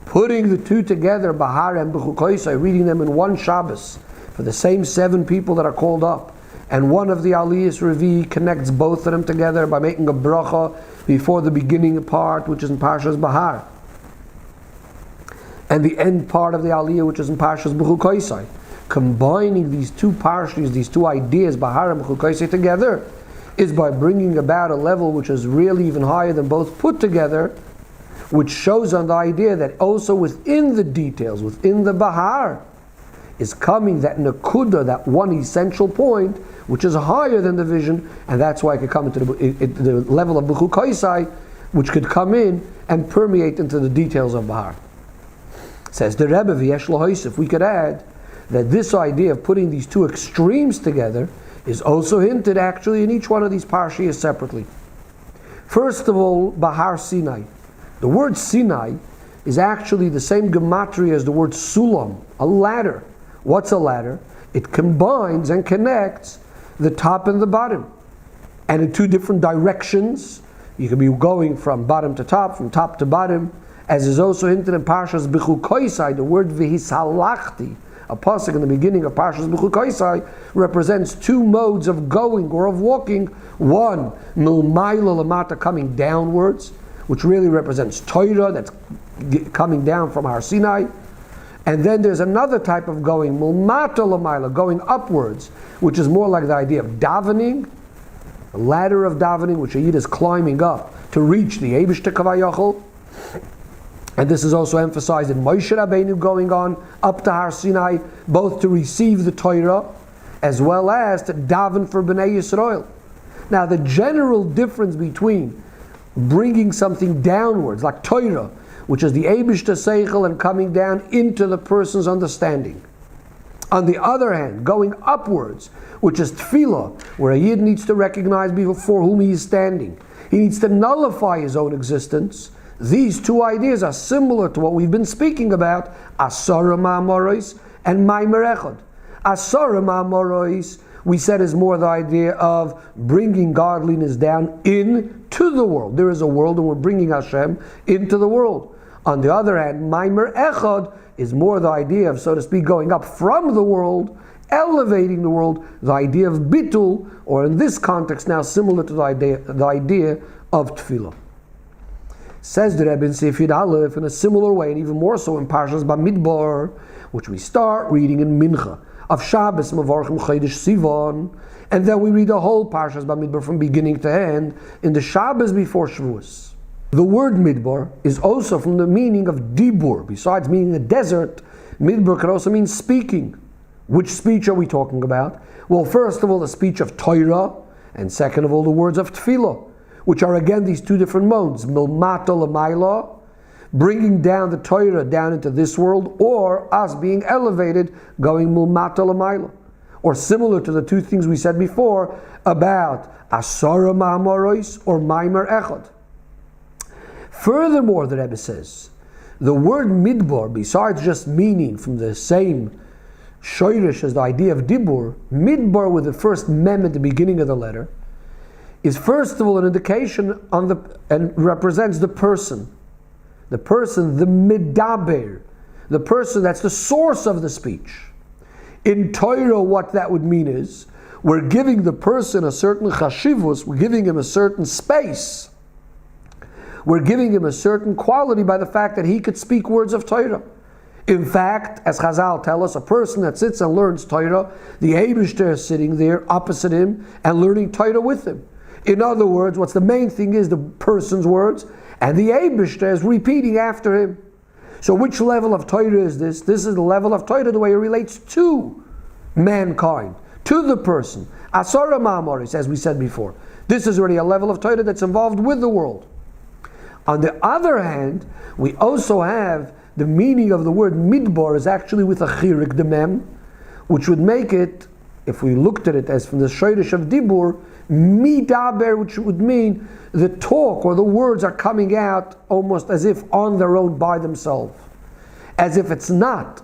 Putting the two together, Bahar and Bechukoisai, reading them in one Shabbos, for the same 7 people that are called up, and one of the Aliyahs Revi connects both of them together by making a bracha before the beginning part, which is in Parshas Bahar, and the end part of the Aliyah, which is in Parshas Bechukoisai. Combining these two parshas, these two ideas, Bahar and Bechukoisai, together, is by bringing about a level which is really even higher than both put together, which shows on the idea that also within the details, within the Bahar, is coming that Nakuda, that one essential point, which is higher than the vision, and that's why it could come into the level of Bechukoisai, which could come in and permeate into the details of Bahar. Says the Rebbe, V'yesh L'hoisef, we could add that this idea of putting these two extremes together is also hinted actually in each one of these parshas separately. First of all, Bahar Sinai. The word Sinai is actually the same gematria as the word Sulam, a ladder. What's a ladder? It combines and connects the top and the bottom. And in two different directions. You can be going from bottom to top, from top to bottom, as is also hinted in Parshas Bechukoisai. The word V'hisalachti, a pasuk in the beginning of Parshas Bechukoisai, represents two modes of going or of walking. One, milmayla lamata, coming downwards, which really represents Torah, that's coming down from Har Sinai. And then there's another type of going, milmata lamayla, going upwards, which is more like the idea of davening, a ladder of davening, which a Yid is climbing up to reach the Eibishter Kavayachol. And this is also emphasized in Moshe Rabbeinu going on up to Har Sinai, both to receive the Torah as well as to daven for Bnei Yisrael. Now the general difference between bringing something downwards, like Torah, which is the Eibishter Seichel and coming down into the person's understanding. On the other hand, going upwards, which is Tefillah, where a Yid needs to recognize before whom he is standing. He needs to nullify his own existence. These two ideas are similar to what we've been speaking about, Asara Ma'amoros and Maimer Echad. Asara Ma'amoros, we said, is more the idea of bringing godliness down into the world. There is a world and we're bringing Hashem into the world. On the other hand, Maimer Echad is more the idea of, so to speak, going up from the world, elevating the world, the idea of Bitul, or in this context now similar to the idea of Tefillah. Says the Rebbe in Seif Yud Aleph in a similar way, and even more so in Parshas Bamidbar, which we start reading in Mincha, of Shabbos Mevorchim Chodesh Sivan, and then we read the whole Parshas Bamidbar from beginning to end in the Shabbos before Shavuos. The word Midbar is also from the meaning of Dibur. Besides meaning a desert, Midbar can also mean speaking. Which speech are we talking about? Well, first of all, the speech of Torah, and second of all, the words of Tefillah, which are again these two different modes, Milmata L'mayla, bringing down the Torah down into this world, or us being elevated, going Milmata L'mayla. Or similar to the two things we said before about Asara Ma'amoros or Maimer Echad. Furthermore, the Rebbe says, the word Midbar, besides just meaning from the same shoirish as the idea of Dibur, Midbar with the first mem at the beginning of the letter, is first of all an indication on and represents the person. The person, the Midaber, the person that's the source of the speech. In Torah, what that would mean is, we're giving the person a certain chashivus, we're giving him a certain space. We're giving him a certain quality by the fact that he could speak words of Torah. In fact, as Chazal tell us, a person that sits and learns Torah, the Eibishter is sitting there opposite him and learning Torah with him. In other words, what's the main thing is the person's words, and the Eibishter is repeating after him. So which level of Torah is this? This is the level of Torah the way it relates to mankind, to the person. Asara Ma'amoros, as we said before. This is already a level of Torah that's involved with the world. On the other hand, we also have the meaning of the word midbar is actually with a chirik, the mem, which would make it, if we looked at it as from the shoirish of dibur, midaber, which would mean the talk or the words are coming out almost as if on their own by themselves. As if it's not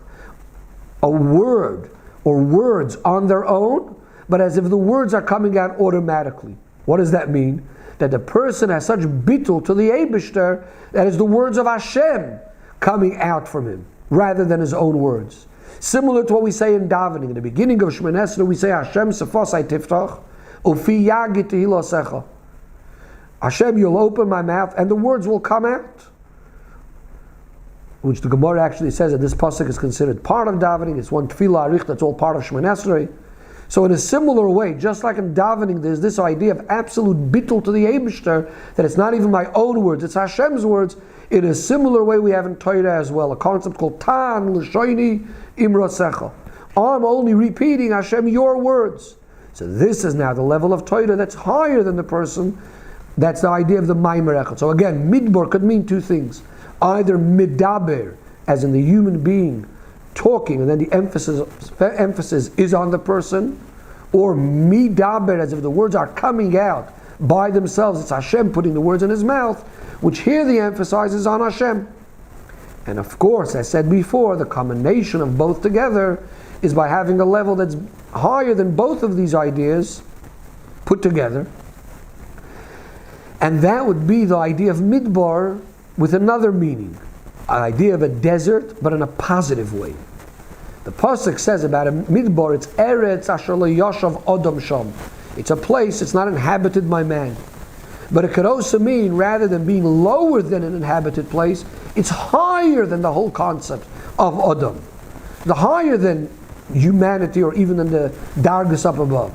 a word or words on their own, but as if the words are coming out automatically. What does that mean? That the person has such bittul to the Eibishter that is the words of Hashem coming out from him, rather than his own words. Similar to what we say in davening. In the beginning of Shemoneh Esrei, we say, Hashem sefosai tiftach, ufi yagi tehilosecha. Hashem, you'll open my mouth, and the words will come out. Which the Gemara actually says that this pasuk is considered part of davening. It's one tefillah arich, that's all part of Shemoneh Esrei. So in a similar way, just like in davening, there's this idea of absolute bittul to the Eibishter, that it's not even my own words, it's Hashem's words. In a similar way we have in Torah as well, a concept called Tan L'shoini Imrosecha. I'm only repeating, Hashem, your words. So this is now the level of Torah that's higher than the person. That's the idea of the Maimer Echad. So again, Midbar could mean two things. Either Midaber, as in the human being, talking, and then the emphasis is on the person, or midaber, as if the words are coming out by themselves. It's Hashem putting the words in his mouth, which here the emphasis is on Hashem. And of course, as said before, the combination of both together is by having a level that's higher than both of these ideas put together. And that would be the idea of midbar with another meaning. An idea of a desert, but in a positive way. The pasuk says about a midbar, it's eretz asher lo yashav odom sham. It's a place, it's not inhabited by man. But it could also mean, rather than being lower than an inhabited place, it's higher than the whole concept of odom. The higher than humanity, or even than the dargas up above.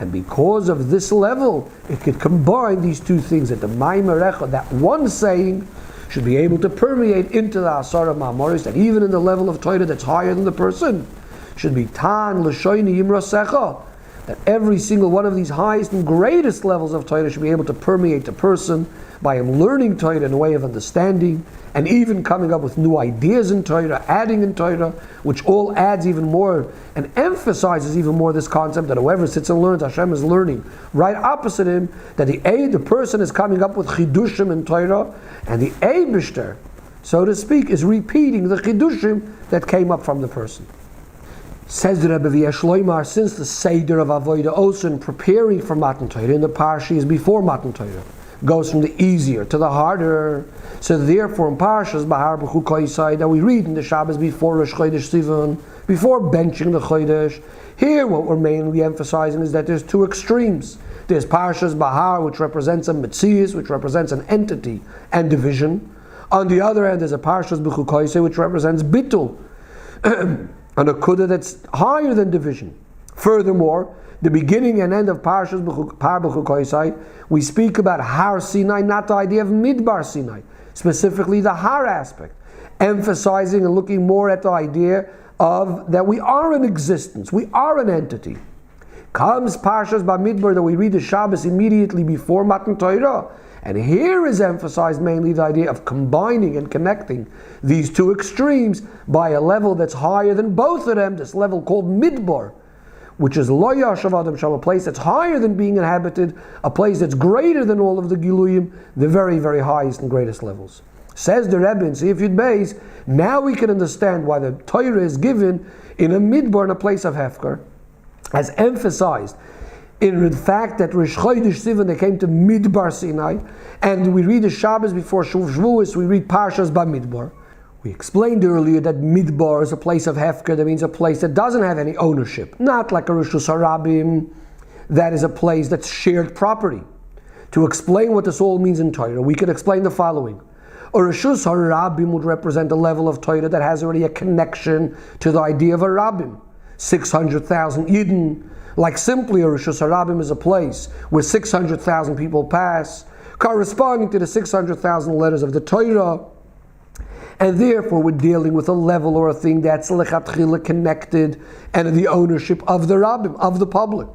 And because of this level, it could combine these two things, that the Maimer Echad, that one saying, should be able to permeate into the Asara Ma'amoris, that even in the level of Torah that's higher than the person, should be Tan L'shoini Yimrasecha, that every single one of these highest and greatest levels of Torah should be able to permeate the person by him learning Torah in a way of understanding, and even coming up with new ideas in Torah, adding in Torah, which all adds even more and emphasizes even more this concept that whoever sits and learns, Hashem is learning. Right opposite him, that the person is coming up with chidushim in Torah, and the Eibishter, so to speak, is repeating the chidushim that came up from the person. Says the Rebbe V'yeshloimar, since the Seder of Avodah also in preparing for Matan Torah, in the Parshas is before Matan Torah, goes from the easier to the harder. So therefore in Parshas Behar Bechukoisai that we read in the Shabbos before Rosh Chodesh Sivan, before benching the Chodesh, here what we're mainly emphasizing is that there's two extremes. There's Parshas Behar, which represents a Metzias, which represents an entity and division. On the other hand, there's a Parshas Bechukoisai, which represents Bittul, an akudah that's higher than division. Furthermore, the beginning and end of Parshas Behar Bechukoisai, we speak about Har Sinai, not the idea of Midbar Sinai, specifically the Har aspect, emphasizing and looking more at the idea of that we are an existence, we are an entity. Comes Parshas Bamidbar that we read the Shabbos immediately before Matan Torah, and here is emphasized mainly the idea of combining and connecting these two extremes by a level that's higher than both of them, this level called Midbar, which is Lo Yashav Adam Sham, a place that's higher than being inhabited, a place that's greater than all of the Giluyim, the very, very highest and greatest levels. Says the Rebbe in Sif Yud Beis, now we can understand why the Torah is given in a Midbar, in a place of Hefker, as emphasized in the fact that Rosh Chodesh Sivan they came to Midbar Sinai, and we read the Shabbos before Shavuos, we read Parshas Bamidbar. We explained earlier that Midbar is a place of Hefker, that means a place that doesn't have any ownership, not like a Rishus Harabim, that is a place that's shared property. To explain what this all means in Torah, we could explain the following. A Rishus Harabim would represent a level of Torah that has already a connection to the idea of a Rabbim. 600,000 Yidden, like simply a Rishus Harabim is a place where 600,000 people pass, corresponding to the 600,000 letters of the Torah, and therefore we're dealing with a level or a thing that's lechatchila connected and in the ownership of the Rabbim, of the public.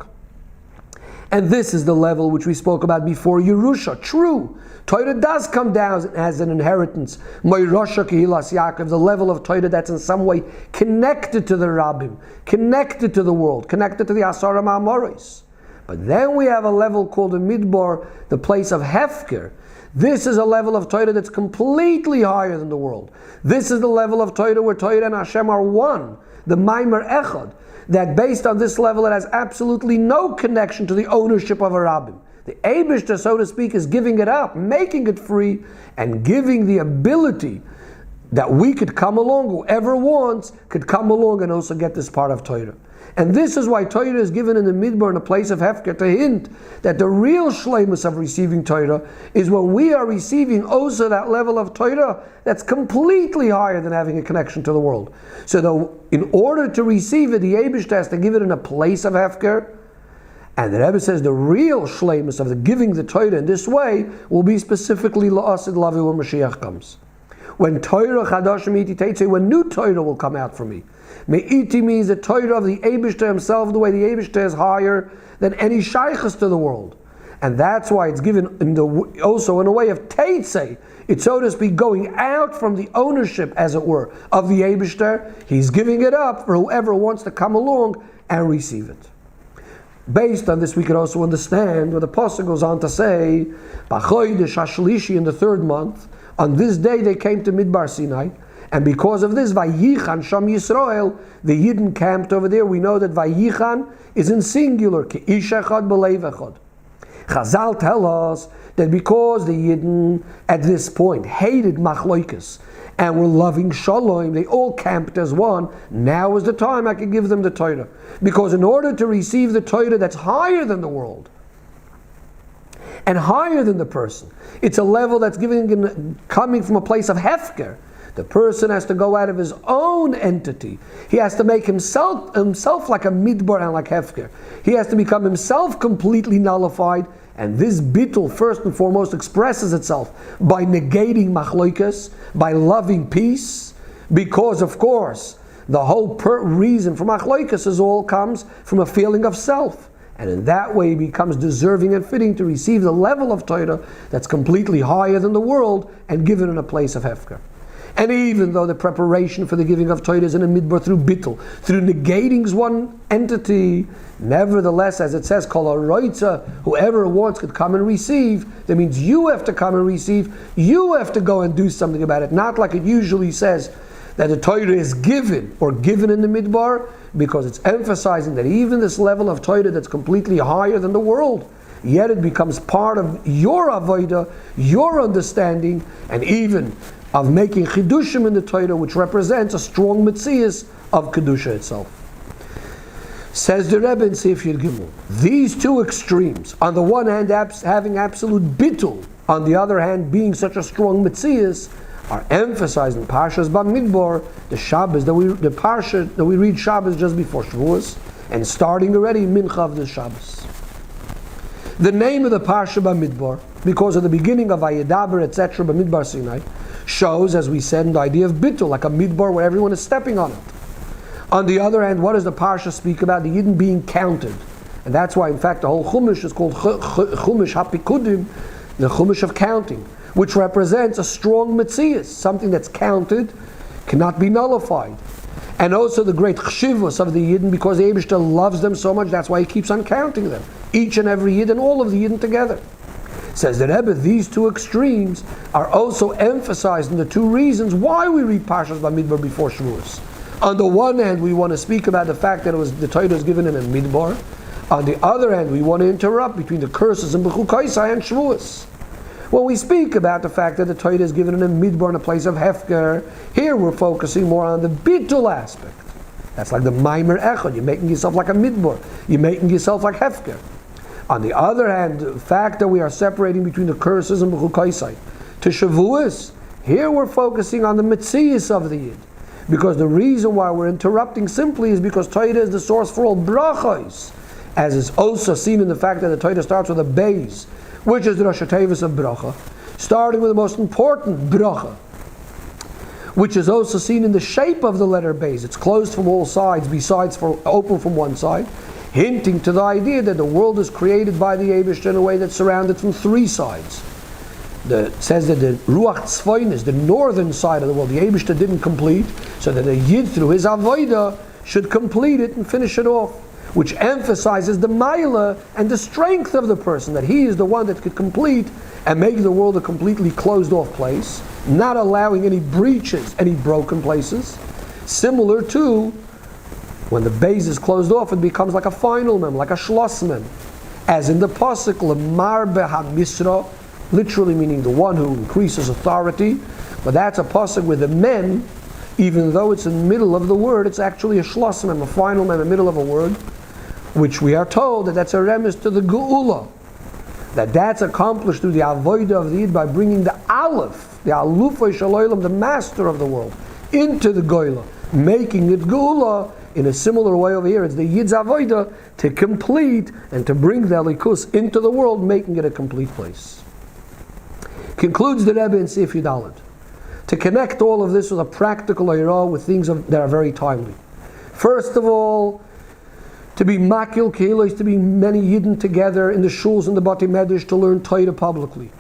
And this is the level which we spoke about before, Yerusha. True, Torah does come down as an inheritance. Moirosha Kehilas Yaakov, the level of Torah that's in some way connected to the Rabbim, connected to the world, connected to the Asara Ma'amoris. But then we have a level called the Midbar, the place of Hefker. This is a level of Torah that's completely higher than the world. This is the level of Torah where Torah and Hashem are one, the Maimer Echad, that based on this level it has absolutely no connection to the ownership of a Rabbim. The Eibishter, so to speak, is giving it up, making it free, and giving the ability that we could come along, whoever wants, could come along and also get this part of Torah. And this is why Torah is given in the Midbar, in a place of Hefker, to hint that the real shleimus of receiving Torah is when we are receiving also that level of Torah that's completely higher than having a connection to the world. So in order to receive it, the Eibishter has to give it in a place of Hefker. And the Rebbe says the real shleimus of the giving the Torah in this way will be specifically la'asid lavi when Mashiach comes. When Torah chadash me'iti teitzei, when new Torah will come out from me. Me'iti means the Torah of the Eibishter himself, the way the Eibishter is higher than any shaykhs to the world. And that's why it's given also in a way of teitzei. It's, so to speak, going out from the ownership, as it were, of the Eibishter. He's giving it up for whoever wants to come along and receive it. Based on this, we can also understand what the Pasuk goes on to say, B'chodesh HaShlishi, in the third month, on this day they came to Midbar Sinai, and because of this, Vayichan Sham Yisrael, the Yidden camped over there. We know that Vayichan is in singular, Ke'ish Echad B'leiv Echad. Chazal tell us that because the Yidden at this point hated Machloikas and were loving Shalom, they all camped as one. Now is the time I can give them the Torah. Because in order to receive the Torah that's higher than the world and higher than the person, it's a level that's coming from a place of Hefker. The person has to go out of his own entity. He has to make himself like a midbar and like hefker. He has to become himself completely nullified, and this bittul first and foremost expresses itself by negating machloikas, by loving peace, because of course the whole reason for machloikas is all comes from a feeling of self. And in that way he becomes deserving and fitting to receive the level of Torah that's completely higher than the world and given in a place of hefker. And even though the preparation for the giving of Torah is in a midbar through bittul, through negating one entity, nevertheless, as it says, kol haroitza, whoever wants could come and receive. That means you have to come and receive. You have to go and do something about it. Not like it usually says that the Torah is given or given in the midbar, because it's emphasizing that even this level of Torah that's completely higher than the world, yet it becomes part of your avodah, your understanding, and even of making chidushim in the Torah, which represents a strong metzias of kedusha itself. Says the Rebbe in Sif Yud Gimel, these two extremes, on the one hand having absolute bittul, on the other hand being such a strong metzias, are emphasized in Parshas Bamidbar, the Shabbos the Parsha that we read Shabbos just before Shavuos, and starting already Mincha of the Shabbos. The name of the Parsha Bamidbar, because of the beginning of Vayedaber, etc., Bamidbar Sinai, shows, as we said, the idea of bittul, like a midbar where everyone is stepping on it. On the other hand, what does the Parsha speak about? The Yidden being counted. And that's why, in fact, the whole Chumash is called Chumash HaPikudim, the Chumash of counting, which represents a strong metzias, something that's counted, cannot be nullified. And also the great chshivus of the Yidden, because the Eibishter loves them so much, that's why he keeps on counting them. Each and every Yid and all of the Yidden together. Says the Rebbe, these two extremes are also emphasized in the two reasons why we read Parshas Bamidbar before Shavuos. On the one hand, we want to speak about the fact that the Torah is given in a midbar. On the other hand, we want to interrupt between the curses in Bechukoisai and Shavuos. When we speak about the fact that the Torah is given in a midbar in a place of hefker, here we're focusing more on the bittul aspect. That's like the maimer echad. You're making yourself like a midbar. You're making yourself like hefker. On the other hand, the fact that we are separating between the curses and Bechukoisai to Shavuos, here we're focusing on the metzias of the Yid. Because the reason why we're interrupting simply is because Torah is the source for all brachos, as is also seen in the fact that the Torah starts with a beis, which is the Rosh Hashanah of bracha, starting with the most important bracha, which is also seen in the shape of the letter beis. It's closed from all sides, besides open from one side, hinting to the idea that the world is created by the Eibishter in a way that's surrounded from three sides. It says that the Ruach Tzvoin is the northern side of the world. The Eibishter didn't complete, so that a Yid through his avodah should complete it and finish it off, which emphasizes the maila and the strength of the person, that he is the one that could complete and make the world a completely closed off place, not allowing any breaches, any broken places. Similar to when the base is closed off, it becomes like a final mem, like a schloss mem. As in the pasuk, Lemar Beha, literally meaning the one who increases authority. But that's a pasuk with the mem, even though it's in the middle of the word, it's actually a schloss mem, a final mem, in the middle of a word, which we are told that that's a remes to the geula. That's accomplished through the avodah of the Yid by bringing the aleph, the alufay shaloilam, the master of the world, into the goyla, making it geula. In a similar way over here, it's the Yid's avodah to complete and to bring the elikus into the world, making it a complete place. Concludes the Rebbe in Sif Yud Aleph to connect all of this with a practical ayah with things that are very timely. First of all, to be makil keilos, to be many Yidden together in the shuls and the Bati Medrash to learn Torah publicly,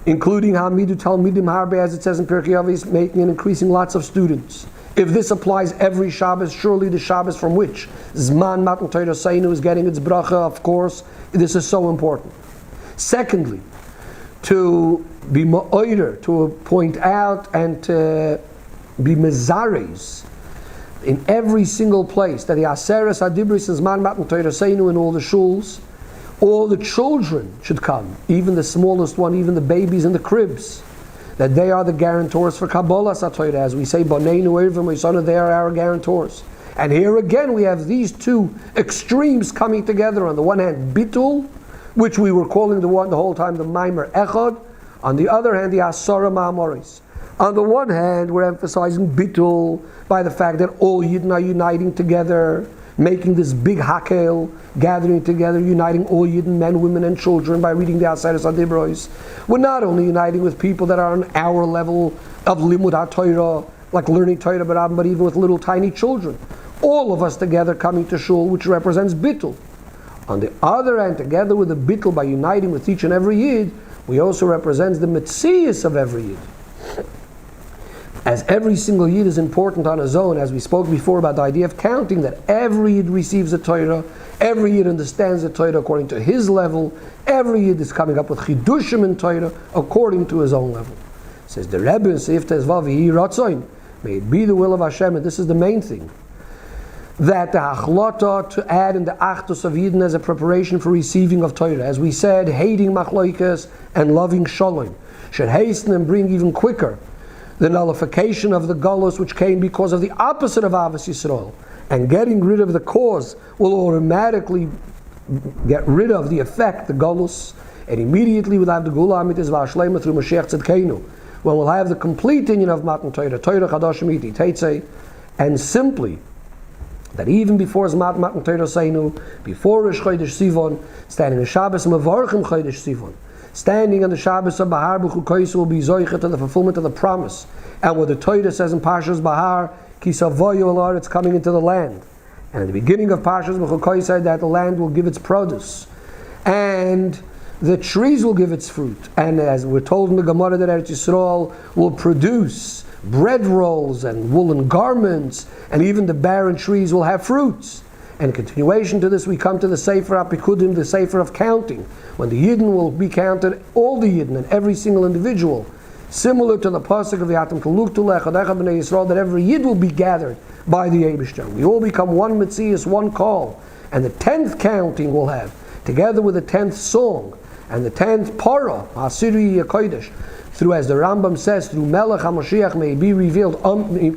including Hamidu Talmidim Harbe, as it says in Pirkei Avos, making and increasing lots of students. If this applies every Shabbos, surely the Shabbos from which Zman Matan Torah Seinu is getting its bracha, of course, this is so important. Secondly, to be ma'oider, to point out and to be mezares in every single place that the Aseres Adibris and Zman Matan Torah Seinu in all the shuls, all the children should come, even the smallest one, even the babies in the cribs, that they are the guarantors for Kabbalah Satoira, as we say, Boneinu Ervim Yisana, they are our guarantors. And here again we have these two extremes coming together. On the one hand, Bitul, which we were calling the whole time the Maimer Echad. On the other hand, the Asara Ma'amoris. On the one hand, we're emphasizing bittul by the fact that all Yidden are uniting together, making this big hakel, gathering together, uniting all Yidden, men, women, and children by reading the Aseres HaDibros. We're not only uniting with people that are on our level of limud HaTorah, like learning Torah, but even with little tiny children. All of us together coming to shul, which represents bittul. On the other hand, together with the bittul, by uniting with each and every Yid, we also represent the metzius of every Yid. As every single Yid is important on his own, as we spoke before about the idea of counting, that every Yid receives the Torah, every Yid understands the Torah according to his level, every Yid is coming up with chidushim in Torah according to his own level. It says the Rebbe in Seif Tezvav Yehi Ratzoin, may it be the will of Hashem, and this is the main thing, that the achlata to add in the achdus of Yidden as a preparation for receiving of Torah, as we said, hating machloikas and loving shalom, should hasten and bring even quicker the nullification of the galus which came because of the opposite of Avos Yisrael, and getting rid of the cause will automatically get rid of the effect, the galus, and immediately we'll have the Gula Amitis V'Ashlema through Mashiach Tzidkenu, when we'll have the complete union of Matan Torah, Torah Chadash Amiti, Teitzei, and simply that even before Zmat Matan Torah Seinu, before Rosh Chodesh Sivan, standing in Shabbos Mevarchim Chodesh Sivan, standing on the Shabbos of Behar Bechukoisai will be zoichet to the fulfillment of the promise. And what the Torah says in Parshas Behar, Ki Savoyu Elar, it's coming into the land. And at the beginning of Parshas Bechukoisai, that the land will give its produce, and the trees will give its fruit. And as we're told in the Gemara, that Eretz Yisrael will produce bread rolls and woolen garments, and even the barren trees will have fruits. And in continuation to this, we come to the Sefer HaPikudim, the Sefer of counting, when the Yidden will be counted, all the Yidden and every single individual, similar to the pasuk of the Atam Kaluktu Lechadecha B'nei Yisrael, that every Yid will be gathered by the Eibishter. We all become one Metzias, one call, and the 10th counting we'll have, together with the 10th song and the 10th para, Asiri Yakodesh, through, as the Rambam says, through Melech HaMashiach may be revealed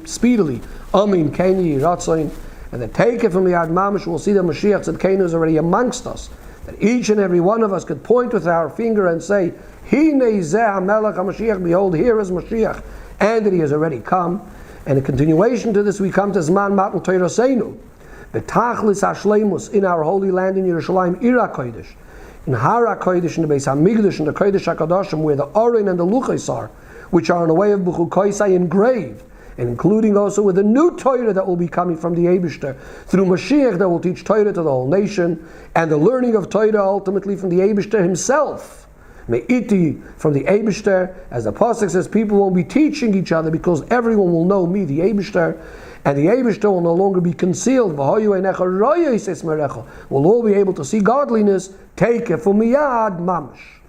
speedily. Amin Keni Yiratzayin. And the take it from the Yad Mamish, we'll see that Mashiach Tzidkenu is already amongst us. That each and every one of us could point with our finger and say, Hinei Zeh HaMelech HaMashiach, behold, here is Mashiach, and that he has already come. And in continuation to this, we come to Zman Matan Torah Seinu, B'tachlis HaShleimus, in our holy land in Yerushalayim, Ira Kodesh, in Hara Kodesh, in the Beis HaMikdash, in the Kodesh HaKadoshim, where the Oren and the Luchos are, which are in the way of Bechukoisai engraved, and including also with the new Torah that will be coming from the Eibishter, through Mashiach that will teach Torah to the whole nation, and the learning of Torah ultimately from the Eibishter himself. Me'iti, from the Eibishter, as the Pasuk says, people won't be teaching each other because everyone will know me, the Eibishter, and the Eibishter will no longer be concealed. We'll all be able to see godliness, take it from miyad mamash.